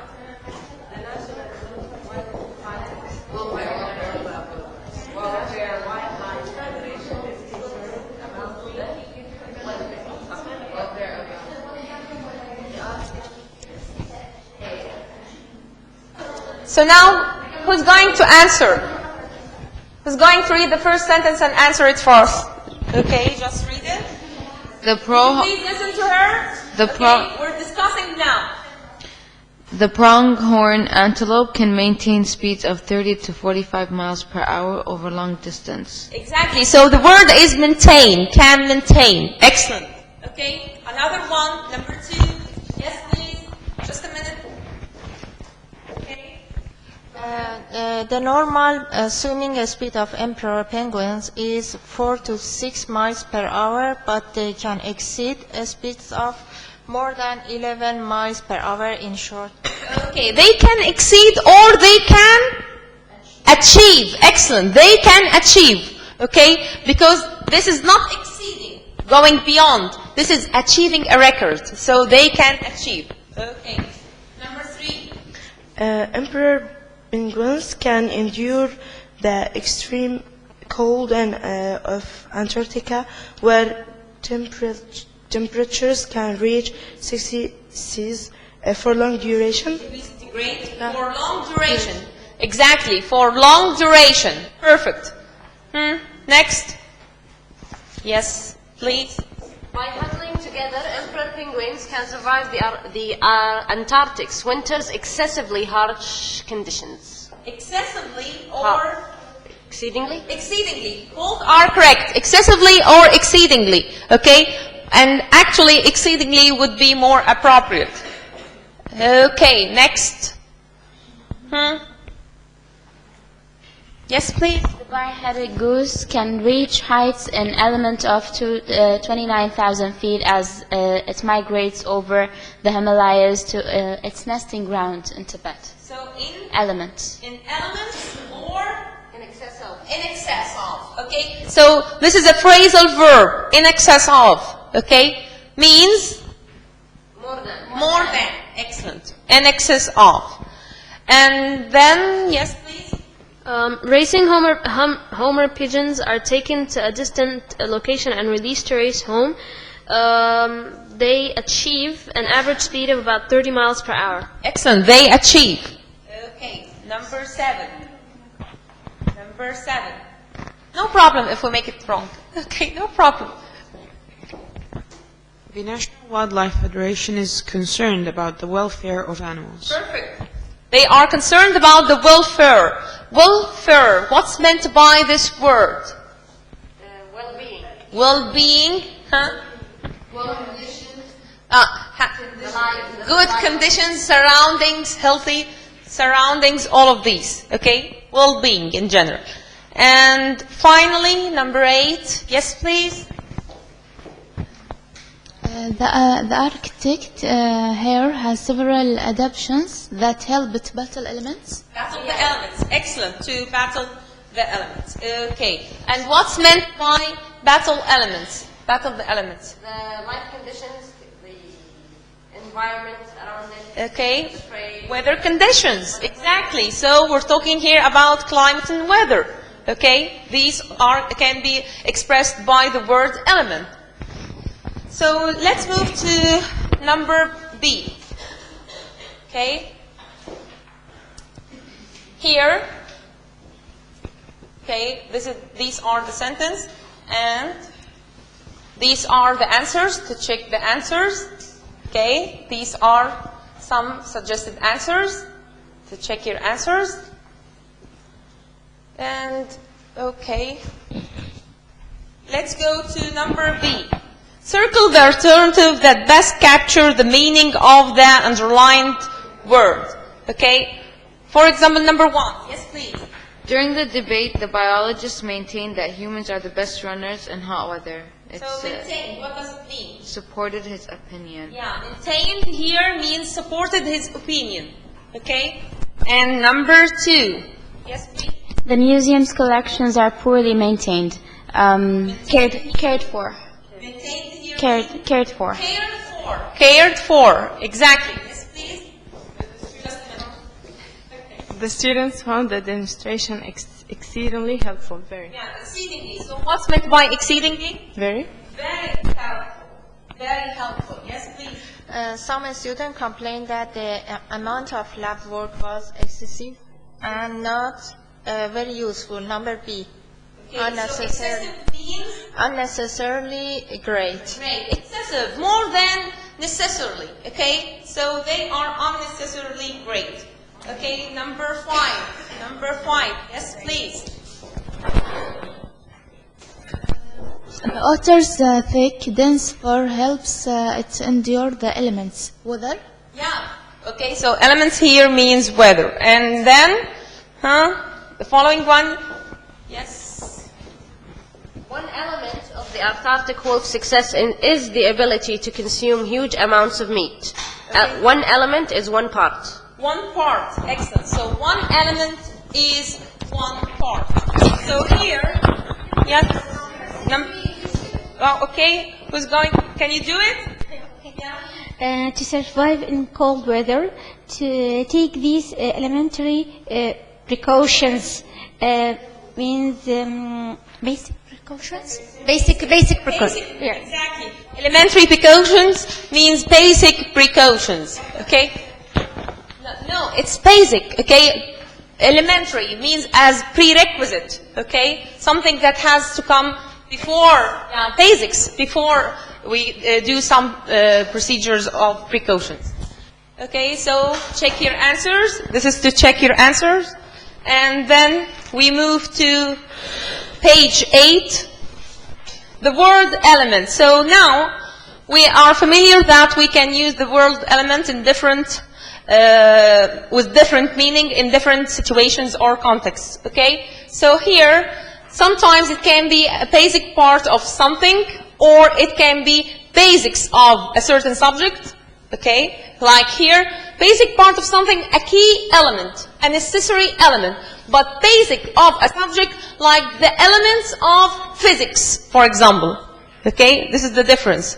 So now, who's going to answer? Who's going to read the first sentence and answer it for us? Okay, just read it. Please listen to her. We're discussing now. The pronghorn antelope can maintain speeds of 30 to 45 miles per hour over long distance. Exactly. So the word is maintain, can maintain. Excellent. Okay. Another one, number 2. Yes, please. Just a minute. Okay. The normal swimming speed of emperor penguins is 4 to 6 miles per hour, but they can exceed speeds of more than 11 miles per hour in short. Okay, they can exceed or they can achieve. Excellent. They can achieve. Okay, because this is not exceeding, going beyond. This is achieving a record. So they can achieve. Okay. Number 3. Emperor penguins can endure the extreme cold of Antarctica, where temperatures can reach 60 Cs for long duration. For long duration. Exactly, for long duration. Perfect. Next. Yes, please. By huddling together, emperor penguins can survive the Antarctic's winter's excessively harsh conditions. Excessively or exceedingly? Exceedingly. Both are correct. Excessively or exceedingly. Okay? And actually, exceedingly would be more appropriate. Okay, next. Yes, please. The bar-headed goose can reach heights in element of 29,000 feet as it migrates over the Himalayas to its nesting ground in Tibet. So in element. In elements or in excess of. In excess of. Okay. So this is a phrasal verb. In excess of. Okay. means More than. more than. Excellent. In excess of. And then, yes, please. Racing Homer pigeons are taken to a distant location and released to race home. They achieve an average speed of about 30 miles per hour. Excellent. They achieve. Okay. Number 7. Number 7. No problem if we make it wrong. Okay, no problem. The National Wildlife Federation is concerned about the welfare of animals. Perfect. They are concerned about the welfare. Welfare. What's meant by this word? Well-being. Well-being. Huh? Good conditions, surroundings, healthy surroundings, all of these. Okay? Well-being in general. And finally, number 8. Yes, please. The architect here has several adaptations that help with battle elements. Battle the elements. Excellent. To battle the elements. Okay. And what's meant by battle elements? Battle the elements. The life conditions, the environment around it. Okay. Weather conditions. Exactly. So we're talking here about climate and weather. Okay. These can be expressed by the word element. So let's move to number B. Okay. Here. Okay. These are the sentence, and these are the answers to check the answers. Okay. These are some suggested answers to check your answers. And okay. Let's go to number B. Circle the alternative that best capture the meaning of the underlined word. Okay? For example, number 1. Yes, please. During the debate, the biologists maintained that humans are the best runners in hot weather. So maintained, what does it mean? Supported his opinion. Yeah, maintained here means supported his opinion. Okay? And number 2. Yes, please. The museum's collections are poorly maintained. Cared for. Maintained here. Cared for. Cared for. Cared for. Exactly. Yes, please. The students found the demonstration exceedingly helpful. Very. Yeah, exceedingly. So what's meant by exceedingly? Very. Very helpful. Very helpful. Yes, please. Some students complained that the amount of lab work was excessive and not very useful. Number B. Okay, so excessive means? Unnecessarily great. Great. Excessive. More than necessarily. Okay? So they are unnecessarily great. Okay, number 5. Number 5. Yes, please. The author's thick, dense fur helps it endure the elements. Weather? Yeah. Okay, so elements here means weather. And then, the following one. Yes. One element of the Antarctic wolf's success is the ability to consume huge amounts of meat. Okay. One element is one part. One part. Excellent. So one element is one part. So here, yes. Okay. Who's going? Can you do it? Yeah. To survive in cold weather, to take these elementary precautions means basic precautions. Basic precautions. Yeah. Exactly. Elementary precautions means basic precautions. Okay. No, it's basic. Okay. Elementary means as prerequisite. Okay. Something that has to come before basics, before we do some procedures of precautions. Okay, so check your answers. This is to check your answers. And then we move to page 8, the word element. So now we are familiar that we can use the word element in different, with different meaning in different situations or contexts. Okay, so here sometimes it can be a basic part of something, or it can be basics of a certain subject. Okay, like here, basic part of something, a key element, a necessary element, but basic of a subject, like the elements of physics, for example. Okay, this is the difference.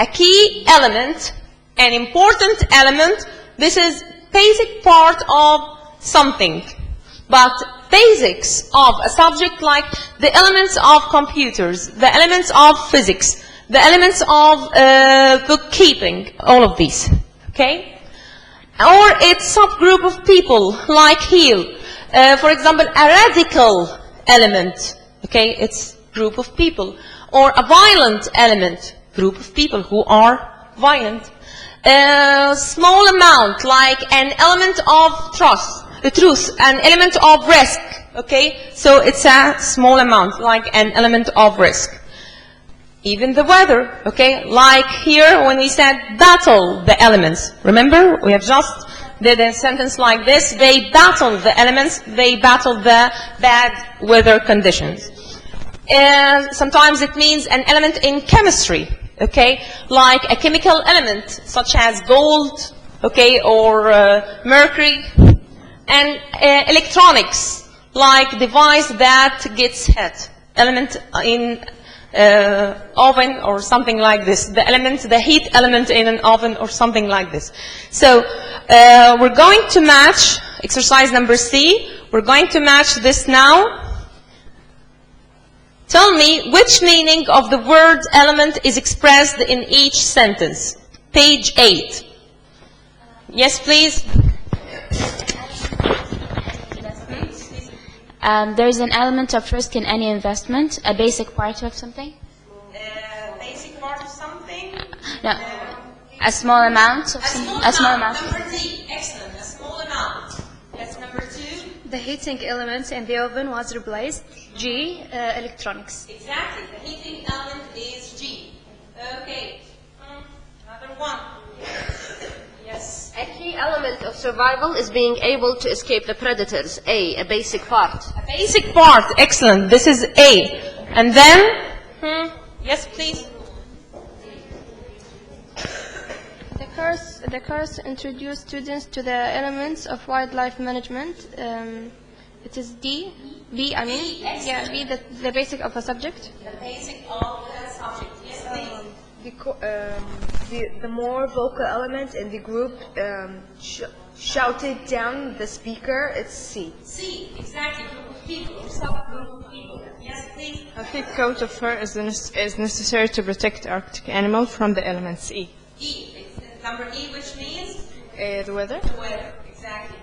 a key element, an important element. This is basic part of something. But basics of a subject like the elements of computers, the elements of physics, the elements of bookkeeping, all of these, okay? Or it's subgroup of people like HEAL. For example, a radical element, okay, it's group of people. Or a violent element, group of people who are violent. A small amount, like an element of truth, an element of risk, okay? So it's a small amount, like an element of risk. Even the weather, okay? Like here when we said battle the elements. Remember, we have just did a sentence like this. They battle the elements, they battle the bad weather conditions. And sometimes it means an element in chemistry, okay? Like a chemical element, such as gold, okay, or mercury. And electronics, like device that gets hit. Element in oven or something like this. The element, the heat element in an oven or something like this. So we're going to match exercise number C. We're going to match this now. Tell me which meaning of the word element is expressed in each sentence. Page 8. Yes, please. There is an element of risk in any investment, a basic part of something. Basic part of something? No, a small amount of something. A small amount. Number D. Excellent. A small amount. That's number 2. The heating element in the oven was replaced. G. Electronics. Exactly. The heating element is G. Okay. Another one. Yes. A key element of survival is being able to escape the predators. A basic part. A basic part. Excellent. This is A. And then? Yes, please. The course introduced students to the elements of wildlife management. It is D. B, I mean. Yeah, B, the basic of a subject. The basic of a subject. Yes, please. The more vocal element in the group shouted down the speaker, it's C. C, exactly. Group of people or subgroup of people. Yes, please. A thick coat of fur is necessary to protect Arctic animal from the elements E. E. Number E, which means? The weather. The weather, exactly.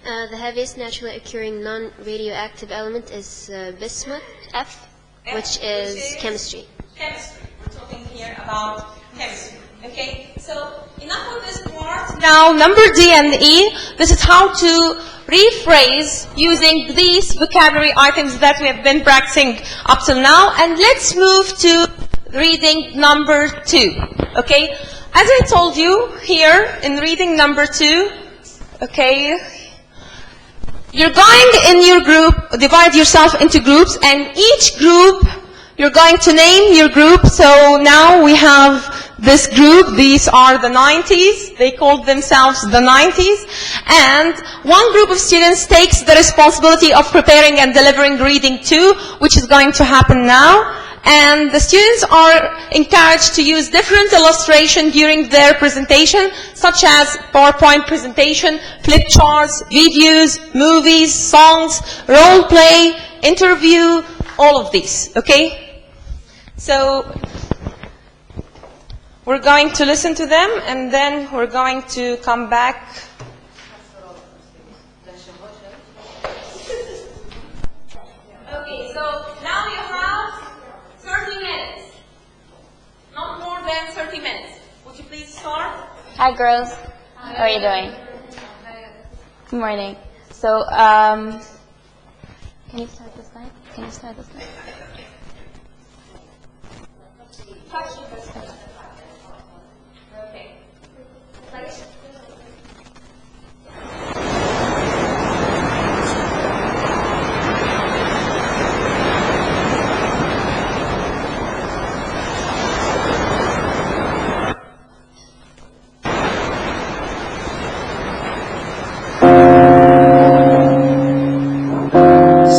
The heaviest naturally occurring non-radioactive element is bismuth, F, which is chemistry. Chemistry. We're talking here about chemistry. Okay, so enough of this part. Now, number D and E, this is how to rephrase using these vocabulary items that we have been practicing up till now. And let's move to reading number 2. Okay, as I told you here in reading number 2, okay, you're going in your group, divide yourself into groups, and each group, you're going to name your group. So now we have this group. These are the 90s. They called themselves the 90s. And one group of students takes the responsibility of preparing and delivering reading 2, which is going to happen now. And the students are encouraged to use different illustration during their presentation, such as PowerPoint presentation, flip charts, videos, movies, songs, role play, interview, all of these, okay? So we're going to listen to them, and then we're going to come back. Okay, so now you have 30 minutes. Not more than 30 minutes. Would you please start? Hi, girls. How are you doing? Good morning. So, can you start this slide? Can you start this slide? Okay.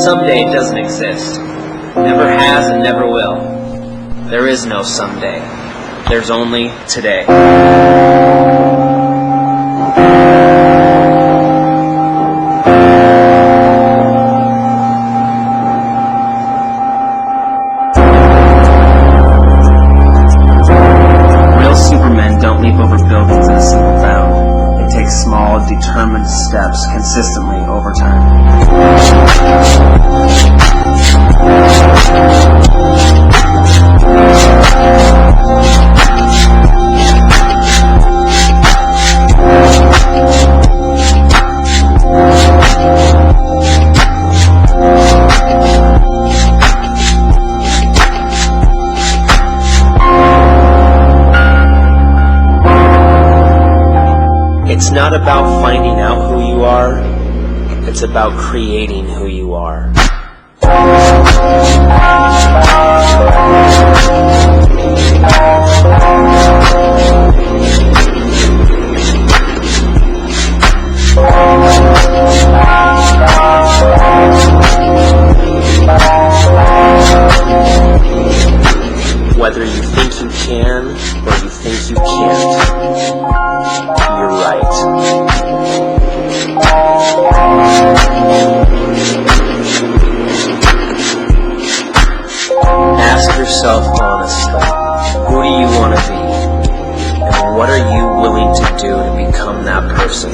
Someday doesn't exist. Never has and never will. There is no someday. There's only today. Real supermen don't leap over buildings in a single bound. They take small, determined steps consistently over time. It's not about finding out who you are, it's about creating who you are. Whether you think you can or you think you can't, you're right. Ask yourself honestly, who do you want to be? And what are you willing to do to become that person?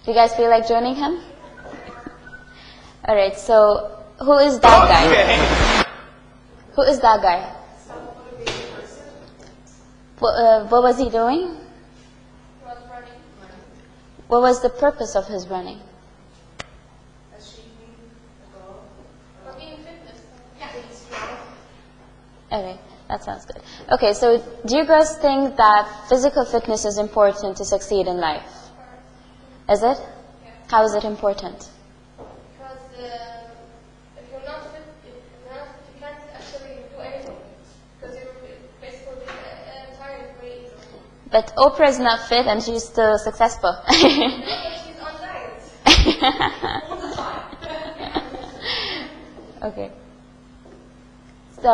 Do you guys feel like joining him? Alright, so who is that guy? Who is that guy? What was he doing? What was the purpose of his running? Okay, that sounds good. Okay, so do you guys think that physical fitness is important to succeed in life? Is it? How is it important? Because if you're not fit, you can't actually do anything. Because you're basically tired and weak. But Oprah is not fit and she's still successful. No, but she's on diet. All the time. Okay. So,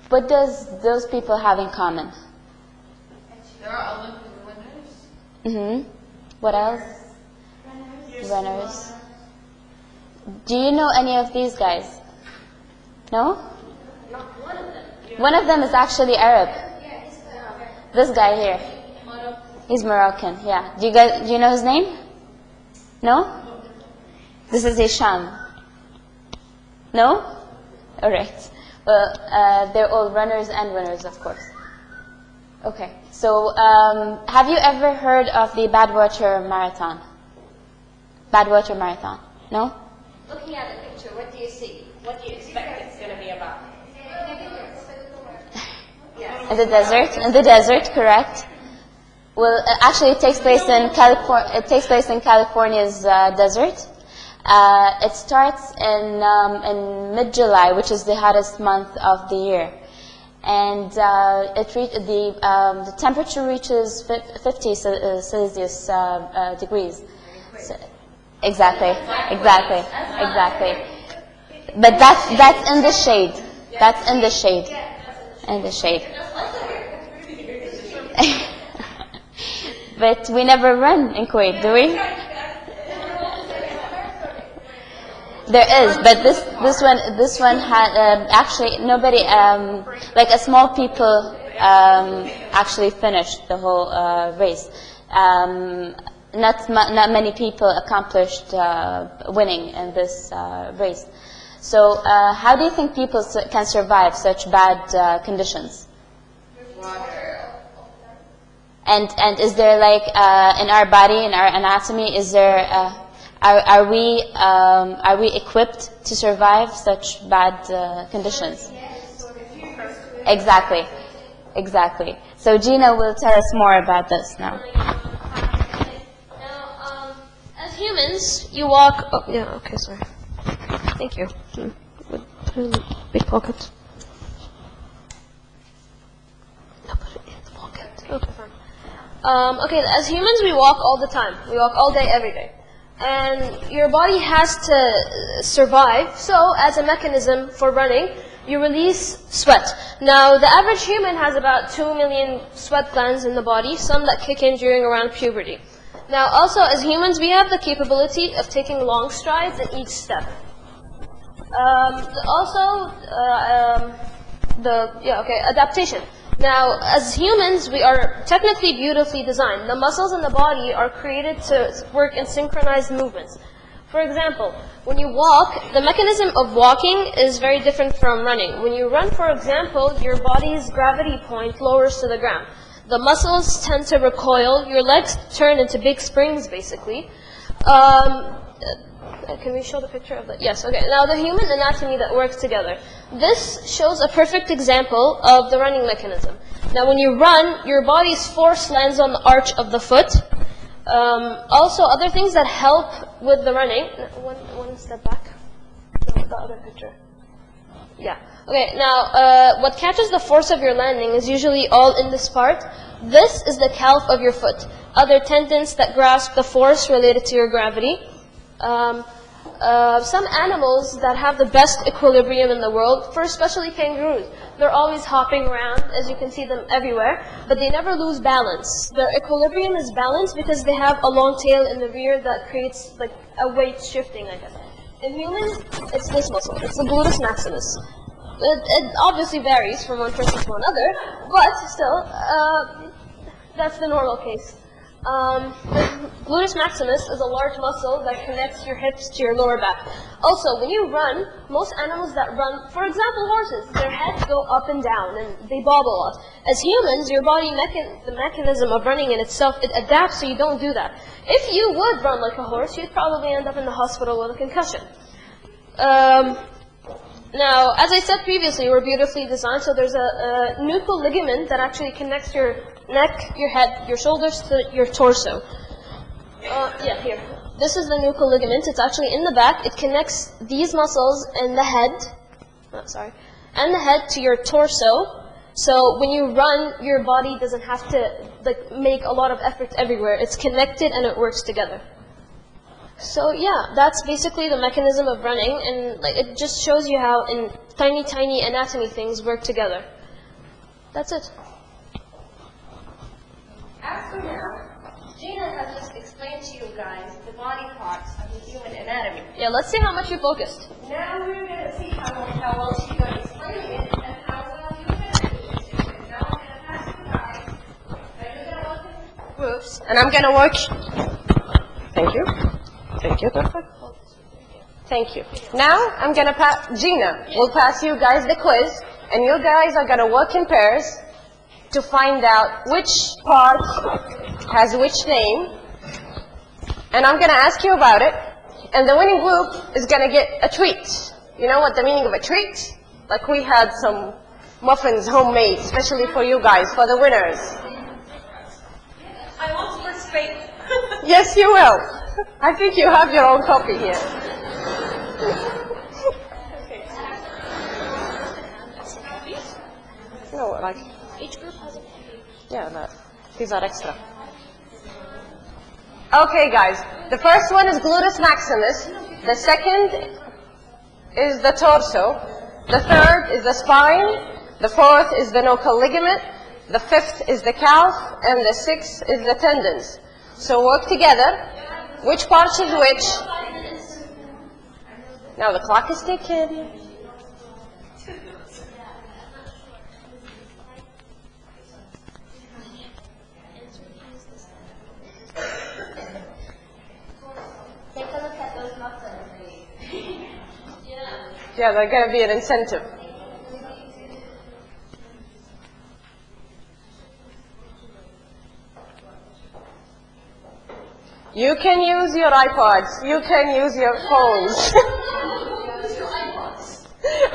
what does those people have in common? There are Olympic winners. Mm-hmm. What else? Runners. Do you know any of these guys? No? Not one of them. One of them is actually Arab. This guy here. He's Moroccan, yeah. Do you know his name? No? This is Hisham. No? Alright. Well, they're all runners and winners, of course. Okay. So, have you ever heard of the Badwater Marathon? Badwater Marathon? No? Looking at the picture, what do you see? What do you expect it's going to be about? In the desert? In the desert, correct. Well, actually, it takes place in California. It takes place in California's desert. It starts in mid-July, which is the hottest month of the year, and the temperature reaches 50 Celsius degrees. So, exactly. But that's in the shade. That's in the shade. In the shade. But we never run in Kuwait, do we? There is, but this one had actually nobody, like a small people actually finished the whole race. Not many people accomplished winning in this race. So how do you think people can survive such bad conditions? And is there, like, in our body, in our anatomy, is there are we equipped to survive such bad conditions? Yes. So if you're used to Exactly. Exactly. So Gina will tell us more about this now. Now, as humans, you walk. Oh, yeah. Okay. Sorry. Thank you. Big pocket. No, put it in the pocket. Okay, fine. Okay, as humans, we walk all the time. We walk all day, every day. And your body has to survive. So, as a mechanism for running, you release sweat. Now, the average human has about 2 million sweat glands in the body, some that kick in during around puberty. Now, also, as humans, we have the capability of taking long strides in each step. Adaptation. Now, as humans, we are technically beautifully designed. The muscles in the body are created to work in synchronized movements. For example, when you walk, the mechanism of walking is very different from running. When you run, for example, your body's gravity point lowers to the ground. The muscles tend to recoil. Your legs turn into big springs, basically. Can we show the picture of that? Yes, okay. Now, the human anatomy that works together. This shows a perfect example of the running mechanism. Now, when you run, your body's force lands on the arch of the foot. Also, other things that help with the running. One step back. No, the other picture. Yeah. Okay, now, what catches the force of your landing is usually all in this part. This is the calf of your foot. Other tendons that grasp the force related to your gravity. Some animals that have the best equilibrium in the world, for especially kangaroos, they're always hopping around, as you can see them everywhere, but they never lose balance. Their equilibrium is balanced because they have a long tail in the rear that creates like a weight shifting, I guess. In humans, it's this muscle. It's the gluteus maximus. It obviously varies from one person to another, but still, that's the normal case. The gluteus maximus is a large muscle that connects your hips to your lower back. Also, when you run, most animals that run, for example horses, their heads go up and down and they bob a lot. As humans, your body, the mechanism of running in itself, it adapts so you don't do that. If you would run like a horse, you'd probably end up in the hospital with a concussion. Now, as I said previously, we're beautifully designed, so there's a nuchal ligament that actually connects your neck, your head, your shoulders to your torso. Yeah, here. This is the nuchal ligament. It's actually in the back. It connects these muscles and the head, and the head to your torso. So when you run, your body doesn't have to make a lot of effort everywhere. It's connected and it works together. So yeah, that's basically the mechanism of running, and it just shows you how in tiny, tiny anatomy things work together. That's it. As for now, Gina has just explained to you guys the body parts of the human anatomy. Yeah, let's see how much you focused. Now we're going to see how well she's going to explain it and how well you're going to do it. Now I'm going to pass you guys. Are you going to work in groups? And I'm going to work. Thank you. Thank you. Perfect. Thank you. Now I'm going to Gina will pass you guys the quiz, and you guys are going to work in pairs to find out which part has which name. And I'm going to ask you about it, and the winning group is going to get a treat. You know what the meaning of a treat? Like we had some muffins homemade, especially for you guys, for the winners. I want to participate. Yes, you will. I think you have your own copy here. No, like each group has a copy. Yeah, these are extra. Okay, guys. The first one is gluteus maximus. The second is the torso. The third is the spine. The fourth is the nuchal ligament. The fifth is the calf, and the sixth is the tendons. So work together. Which part is which? Now the clock is ticking. Take a look at those muscles. Yeah, they're going to be an incentive. You can use your iPods. You can use your phones.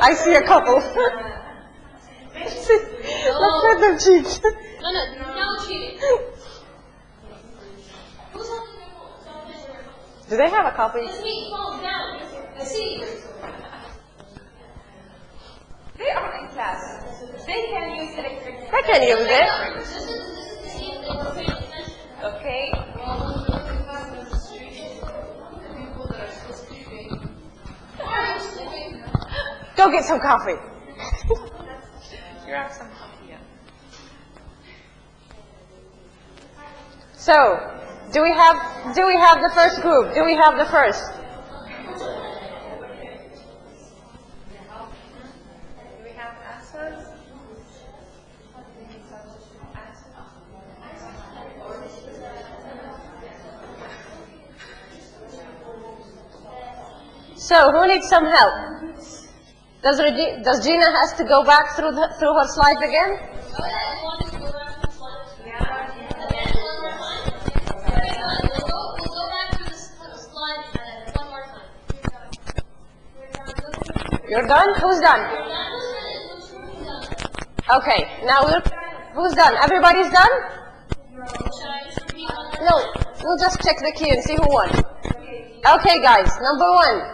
I see a couple. let them cheat. No, no cheating. Do they have a copy? It's me, calm down. I see. They are in class. They can use electric. They can use it. Okay. Go get some coffee. Grab some coffee. Yeah. So, do we have the first group? Do we have the first? So, who needs some help? Does Gina has to go back through her slides again? You're done? Who's done? Okay, now who's done? Everybody's done? No, we'll just check the queue and see who won. Okay, guys, number 1.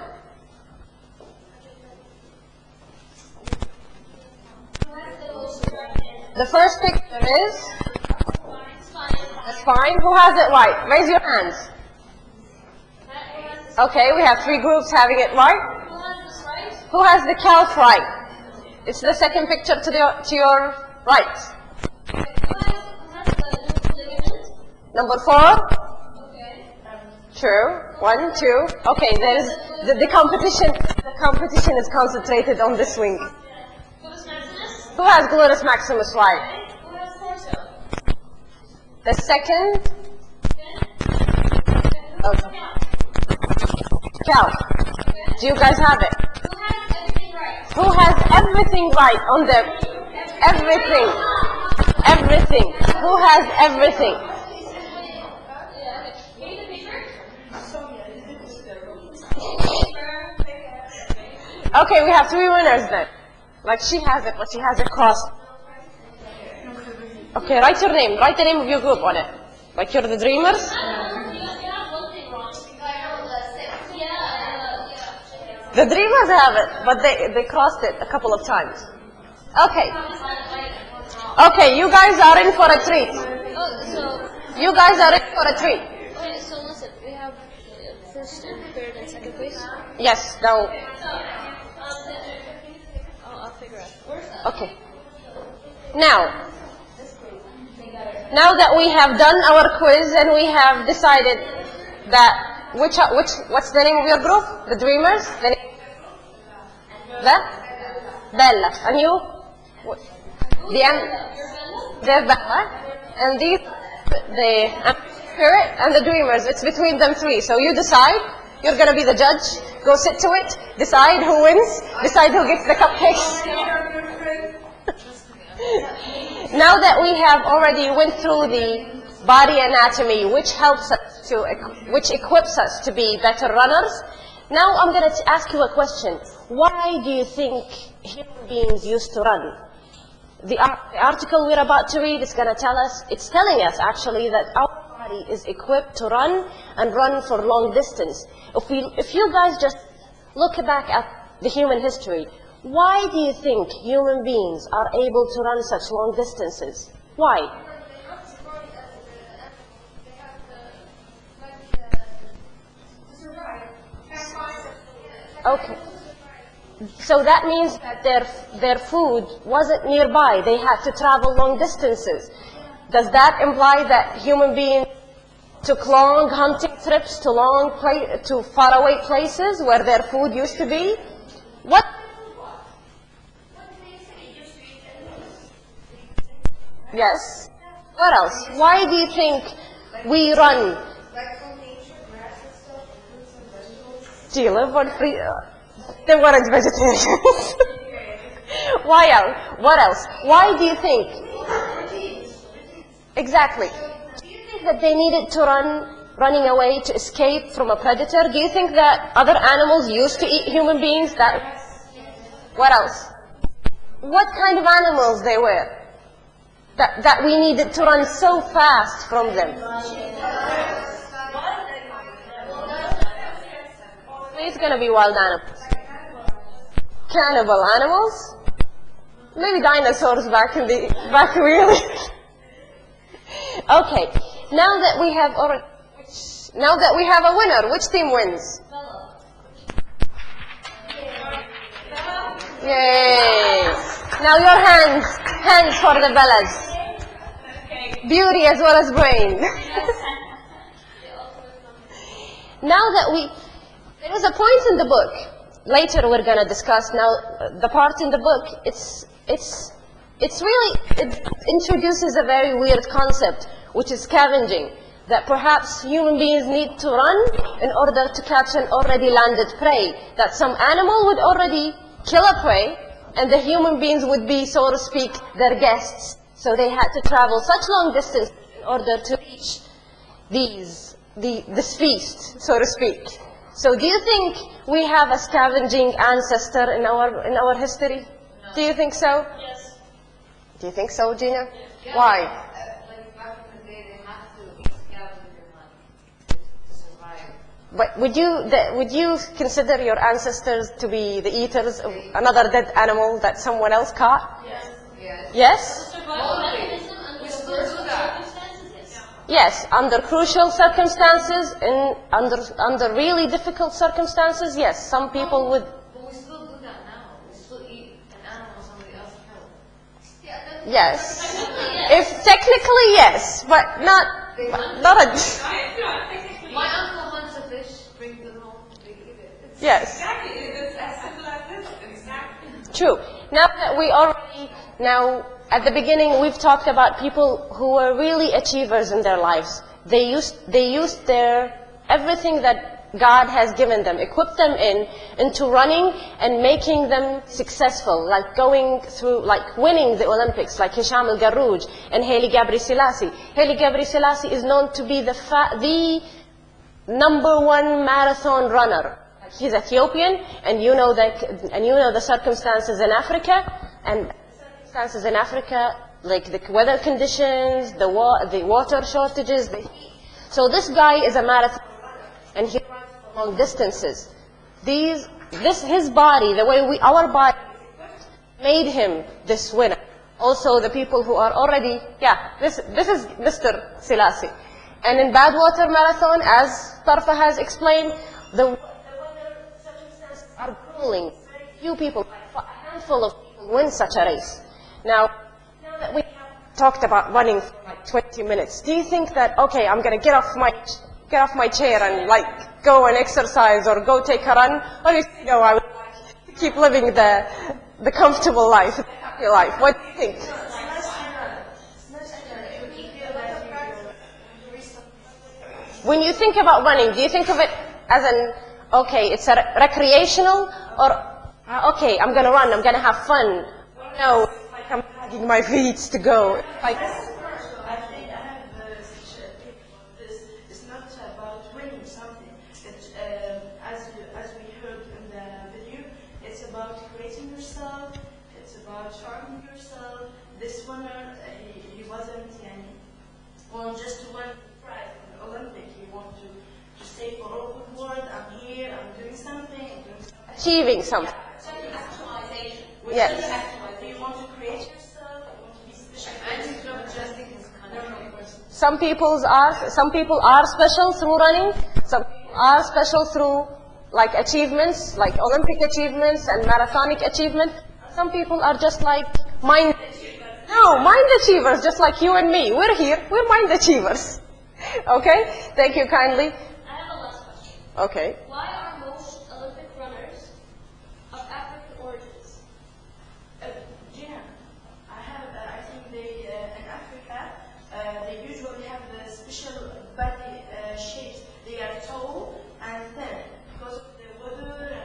The first picture is? That's fine. Who has it right? Raise your hands. Okay, we have 3 groups having it right. Who has the couch right? It's the second picture to your right. Number 4? True. 1, 2. Okay, there is the competition. The competition is concentrated on this wing. Who has gluteus maximus right? The second? Okay. Couch. Do you guys have it? Who has everything right on them? Everything. Everything. Who has everything? Okay, we have 3 winners then. Like she has it, but she has it crossed. Okay, write your name. Write the name of your group on it. Like you're the dreamers. The dreamers have it, but they crossed it a couple of times. Okay. Okay, you guys are in for a treat. You guys are in for a treat. Okay, so listen, we have first and third and second place. Yes, now. I'll figure out. Okay. Now that we have done our quiz and we have decided that what's the name of your group? The Dreamers? The Bella. And you? They're Bella. And these, the Spirit and the Dreamers. It's between them 3. So you decide. You're going to be the judge. Go sit to it. Decide who wins. Decide who gets the cupcakes. Now that we have already went through the body anatomy, which equips us to be better runners, now I'm going to ask you a question. Why do you think human beings used to run? The article we're about to read is going to tell us, it's telling us actually that our body is equipped to run and run for long distance. If you guys just look back at the human history, why do you think human beings are able to run such long distances? Why? Okay. So that means that their food wasn't nearby. They had to travel long distances. Does that imply that human beings took long hunting trips to faraway places where their food used to be? What? Yes. What else? Why do you think we run? Do you live on free? They weren't vegetarians. Why else? What else? Why do you think? Exactly. Do you think that they needed to running away to escape from a predator? Do you think that other animals used to eat human beings? What else? What kind of animals they were? that we needed to run so fast from them? It's going to be wild animals. Cannibal animals? Maybe dinosaurs back really. Okay, now that we have a winner, which team wins? Yay! Now your hands for the bellas. Beauty as well as brain. Now that there is a point in the book. Later we're going to discuss. Now the part in the book, it introduces a very weird concept, which is scavenging. That perhaps human beings need to run in order to catch an already landed prey. That some animal would already kill a prey, and the human beings would be, so to speak, their guests. So they had to travel such long distance in order to reach this feast, so to speak. So do you think we have a scavenging ancestor in our history? No. Do you think so? Yes. Do you think so, Gina? Yeah. Why? Like back in the day, they had to scavenge their money to survive. But would you consider your ancestors to be the eaters of another dead animal that someone else caught? Yes. Yes. Yes? We still do that. Yes, under crucial circumstances, under really difficult circumstances, yes, some people would. But we still do that now. We still eat an animal somebody else killed. Yes. If technically yes, but not a. My uncle hunts a fish, brings it home, they eat it. Yes. Exactly. It's as simple as this. Exactly. True. Now that we already at the beginning, we've talked about people who were really achievers in their lives. They used everything that God has given them, equipped them into running and making them successful, like winning the Olympics, like Hisham al-Garrouj and Haile Gebrselassie. Haile Gebrselassie is known to be the #1 marathon runner. He's Ethiopian, and you know the circumstances in Africa, like the weather conditions, the water shortages, the heat. So this guy is a marathon runner, and he runs long distances. His body, the way our body made him this winner. Also, the people who are already, this is Mr. Selassie. And in Badwater Marathon, as Tarfa has explained, the weather circumstances are grueling. Very few people, a handful of people win such a race. Now that we have talked about running for like 20 minutes, do you think that, okay, I'm going to get off my chair and go and exercise or go take a run? Or I would like to keep living the comfortable life, the happy life. What do you think? When you think about running, do you think of it as it's a recreational, or, okay, I'm going to run, I'm going to have fun? No, I'm dragging my feet to go. I think I have such a take on this. It's not about winning something. As we heard in the video, it's about creating yourself. It's about sharpening yourself. This winner, he wasn't just to win the prize in the Olympic. He wanted to say for open world, I'm here, I'm doing something. Achieving something. Actualization. Yes. You want to create yourself, you want to be special. Some people are special through running. Some people are special through achievements, like Olympic achievements and marathonic achievements. Some people are just mind achievers, just like you and me. We're here, we're mind achievers. Okay? Thank you kindly. I have a last question. Okay. Why are most Olympic runners of African origins? Gina, I think in Africa, they usually have the special body shapes. They are tall and thin because of the weather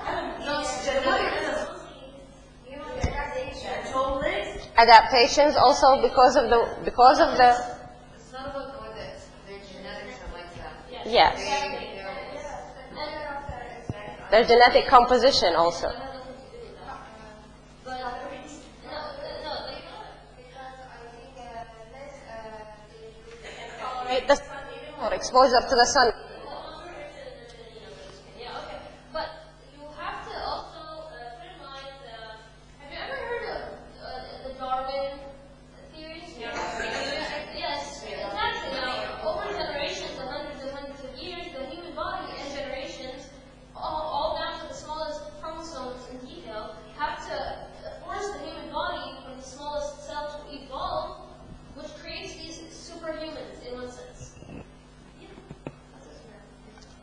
and tall legs. Adaptations also because of the. It's not about the weather. Their genetics are like that. Yes. Their genetic composition also. the sun or exposure to the sun. But you have to also put in mind, have you ever heard of the Darwin theory? Yes. It's actually, over generations, the hundreds and hundreds of years, the human body and generations, all down to the smallest chromosomes in detail, have to force the human body from the smallest cell to evolve, which creates these superhumans in one sense.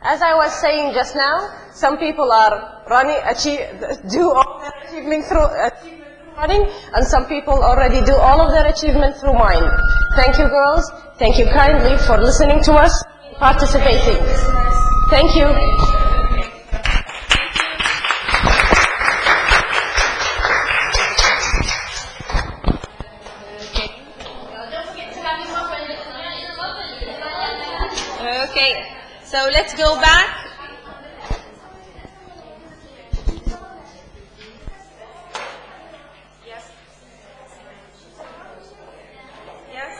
As I was saying just now, some people are do all their achievement through running, and some people already do all of their achievement through mind. Thank you, girls. Thank you kindly for listening to us, participating. Thank you. Okay, so let's go back. Yes. Yes.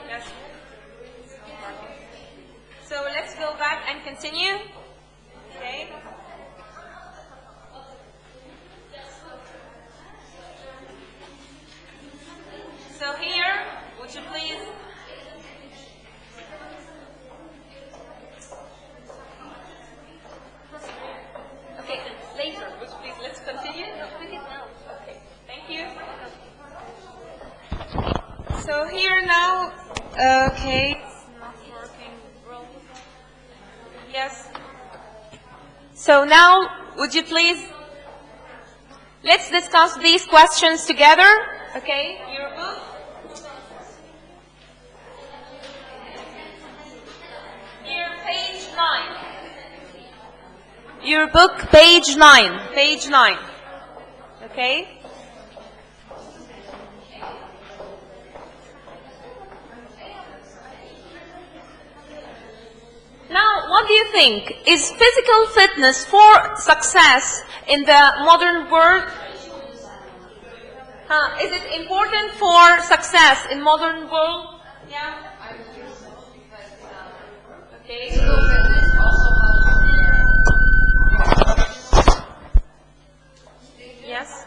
Yes. So let's go back and continue. Okay. So here, would you please? Okay, later. Would you please let's continue? Okay, thank you. So here now, okay, it's not working. Yes. So now, would you please, let's discuss these questions together. Okay, your book. Here, page 9. Your book, page 9. Page 9. Okay? Now, what do you think? Is physical fitness for success in the modern world? Is it important for success in modern world? Yeah? Okay. Yes?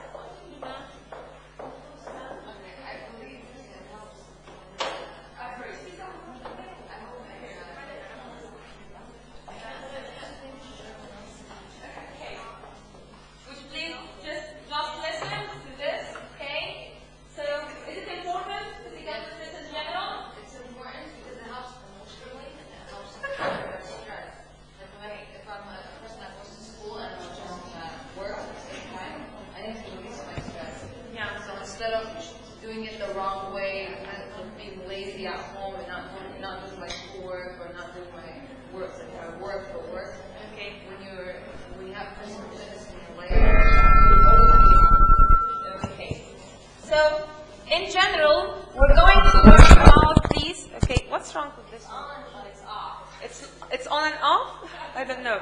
Would you please just listen to this, okay? So, is it important to get this in general? It's important because it helps emotionally and it helps with stress. Like if I'm a person that goes to school and I'm just work at the same time, I need to release my stress. Yeah. So instead of doing it the wrong way and being lazy at home and not doing my schoolwork or not doing my work, like my work for work. Okay. When you have physical fitness in your life. Okay. So, in general, we're going to learn about these. Okay, what's wrong with this one? It's off. It's on and off? I don't know.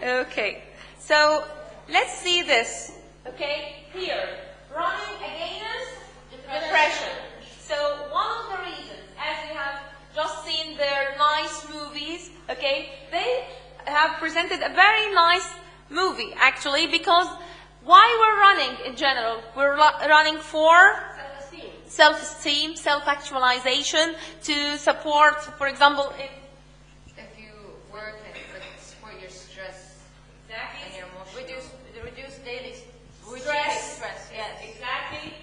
Okay. So, let's see this. Okay, here. Running against depression. So, one of the reasons, as you have just seen their nice movies, okay, they have presented a very nice movie, actually, because why we're running in general? We're running for self-esteem, self-actualization, to support, for example, if you work and support your stress and your emotions. Reduce daily stress. Yes, exactly.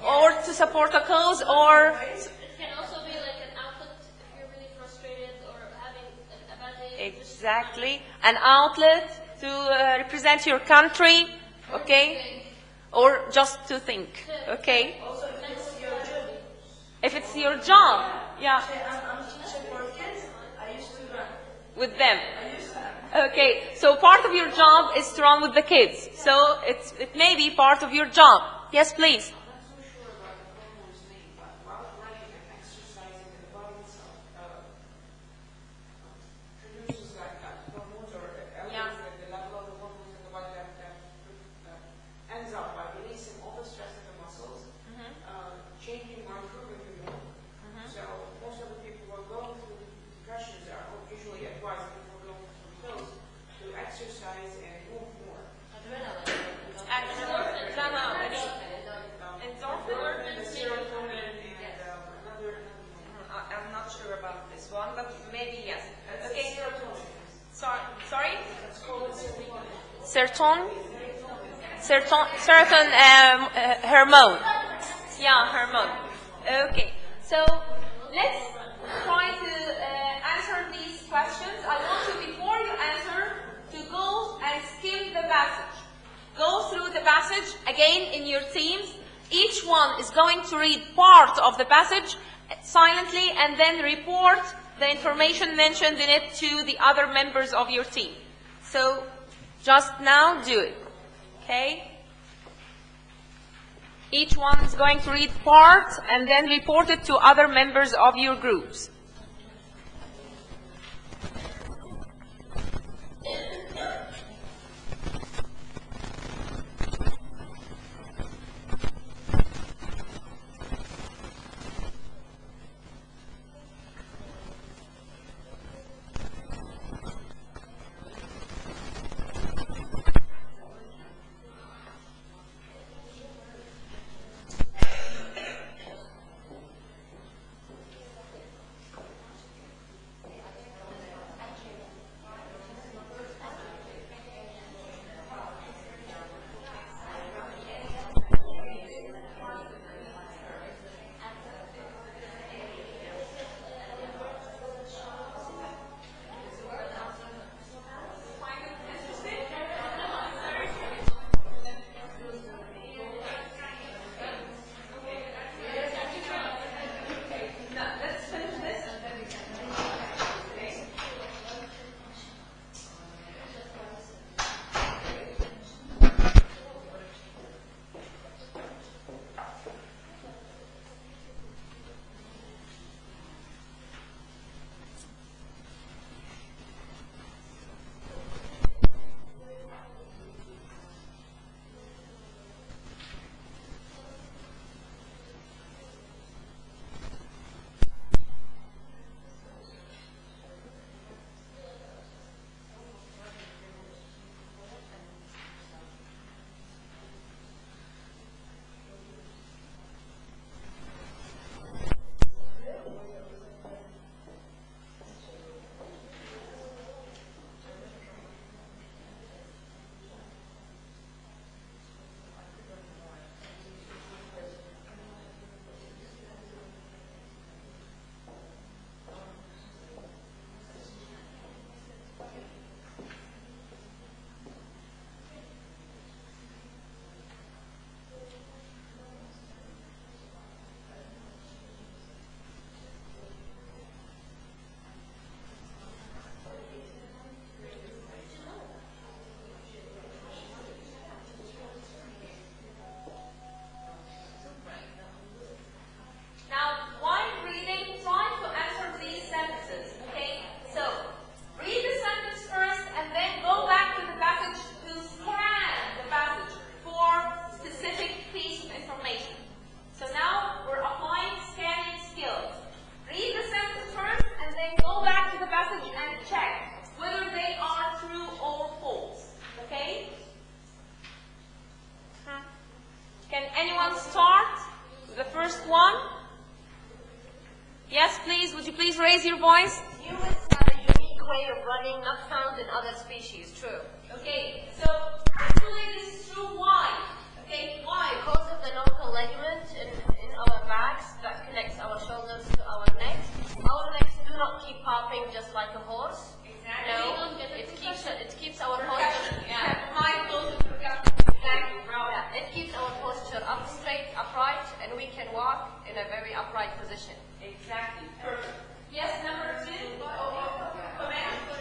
Or to support a cause, or It can also be like an outlet if you're really frustrated or having a bad day. exactly an outlet to represent your country, okay, or just to think, okay. Also, if it's your job. If it's your job, yeah, I'm teaching for kids. I used to run. with them. I used to. Okay, so part of your job is to run with the kids. So it may be part of your job. Yes, please. Ends up by releasing all the stress in the muscles, changing or improving hormone. Yeah, hormone. Okay, so let's try to answer these questions. I want you, before you answer, to go and skim the passage. Go through the passage again in your teams. Each one is going to read part of the passage silently and then report the information mentioned in it to the other members of your team. So just now do it, okay? Each one is going to read part and then report it to other members of your groups. raise your voice? Humans have a unique way of running not found in other species, true. Okay, so actually this is true. Why? Okay, why? Because of the local ligament in our backs that connects our shoulders to our necks. Our necks do not keep popping just like a horse. Exactly. No, it keeps our posture. Yeah. Yeah, it keeps our posture up straight, upright, and we can walk in a very upright position. Exactly. Perfect. Yes, number 2. Command.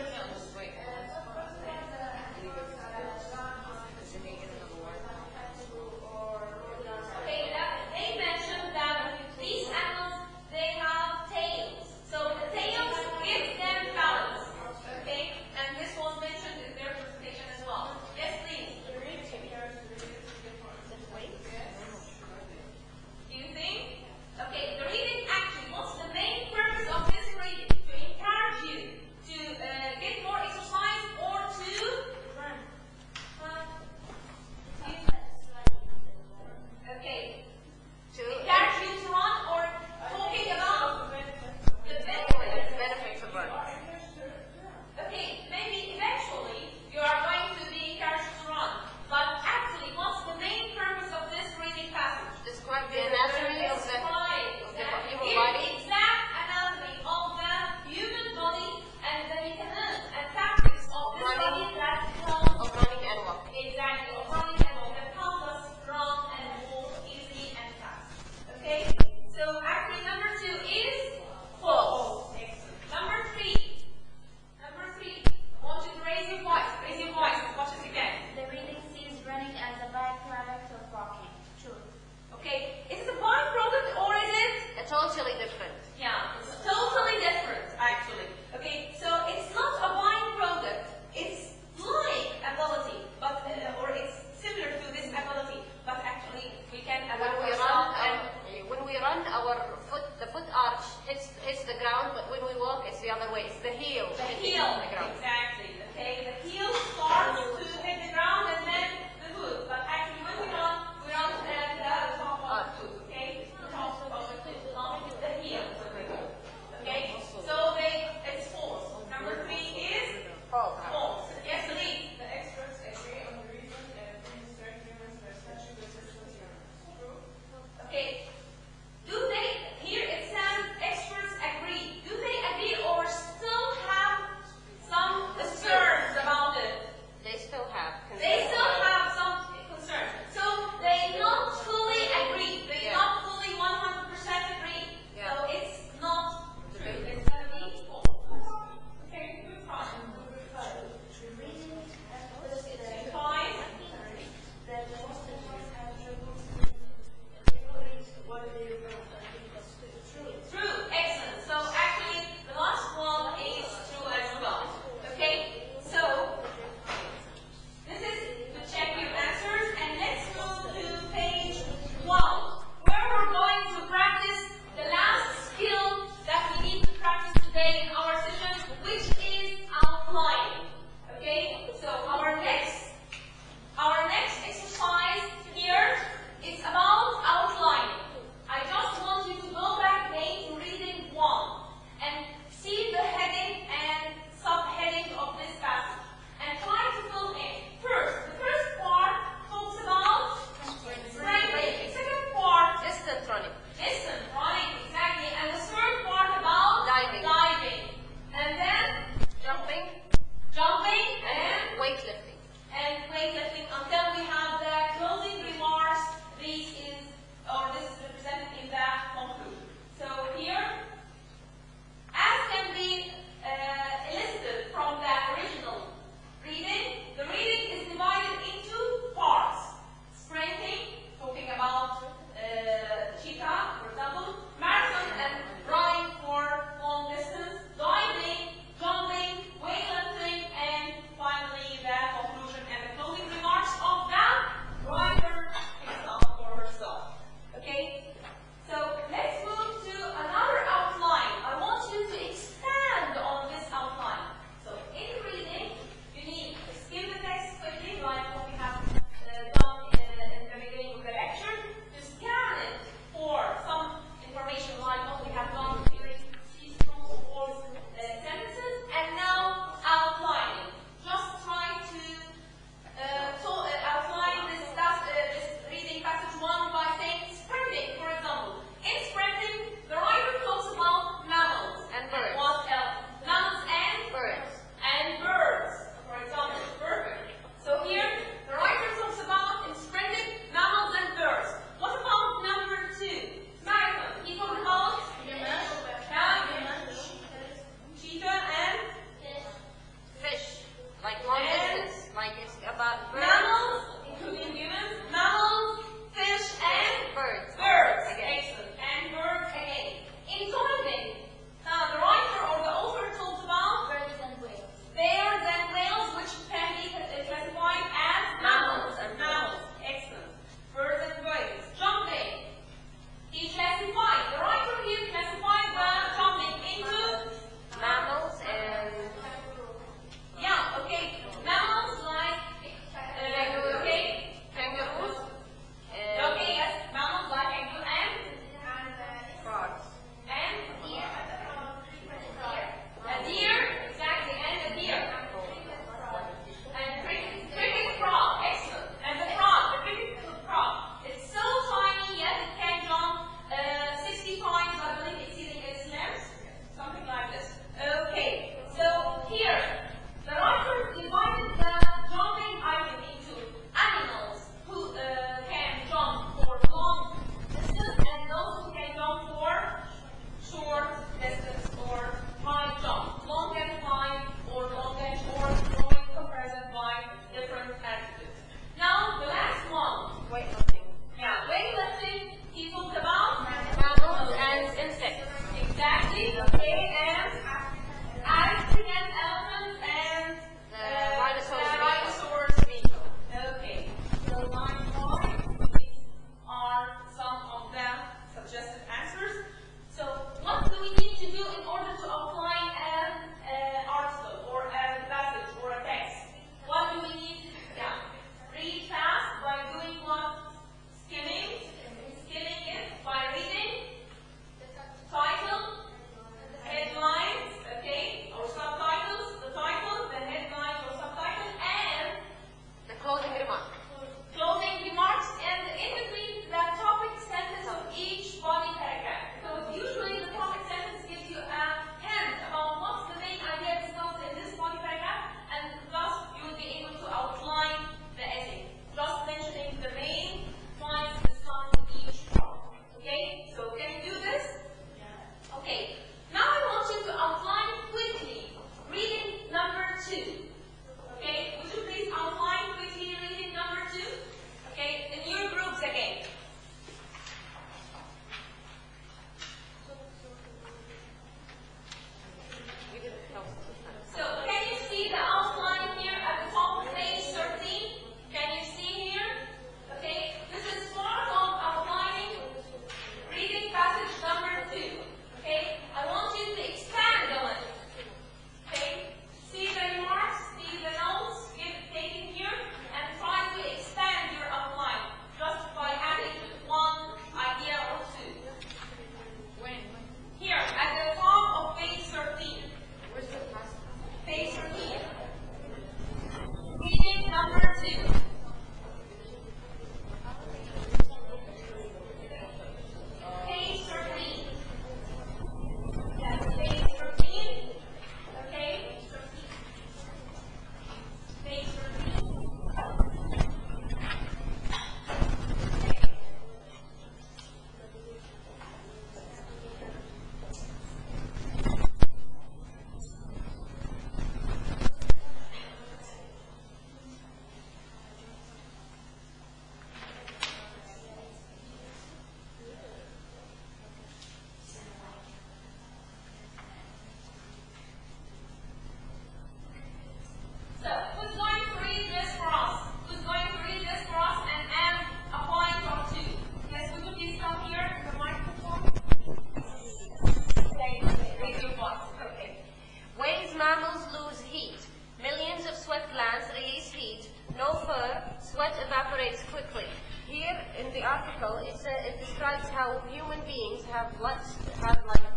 article, it describes how human beings have like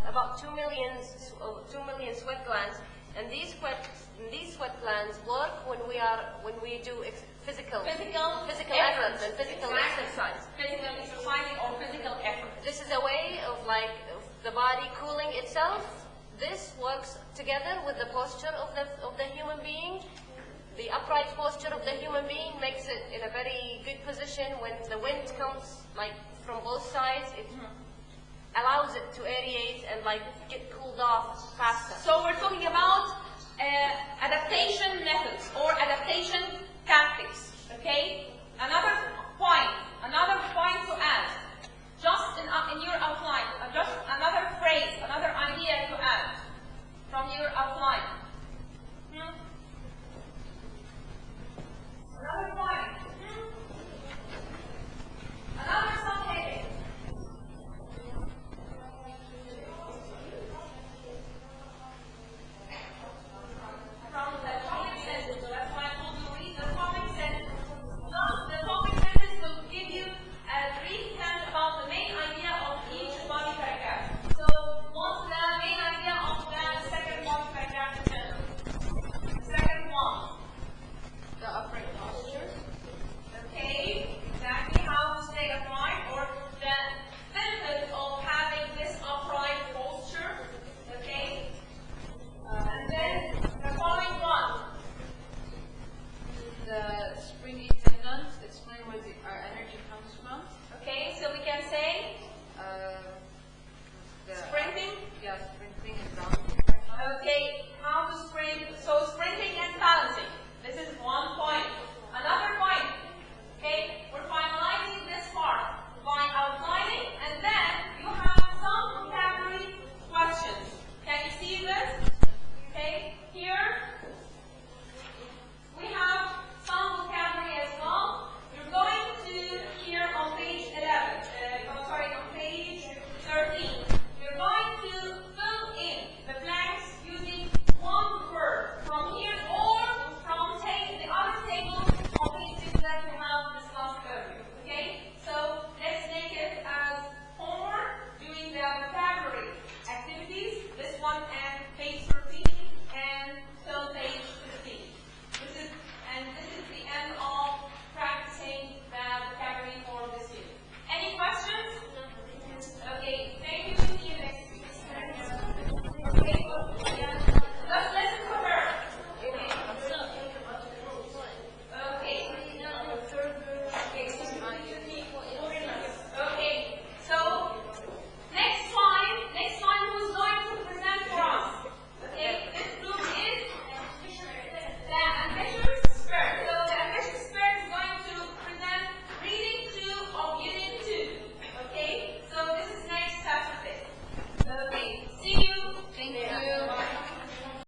about 2 million sweat glands, and these sweat glands work when we do physical efforts and physical exercise. Physical exercising or physical effort. This is a way of the body cooling itself. This works together with the posture of the human being. The upright posture of the human being makes it in a very good position when the wind comes from both sides. It allows it to aerate and get cooled off faster. So we're talking about adaptation methods or adaptation tactics. Okay. Another point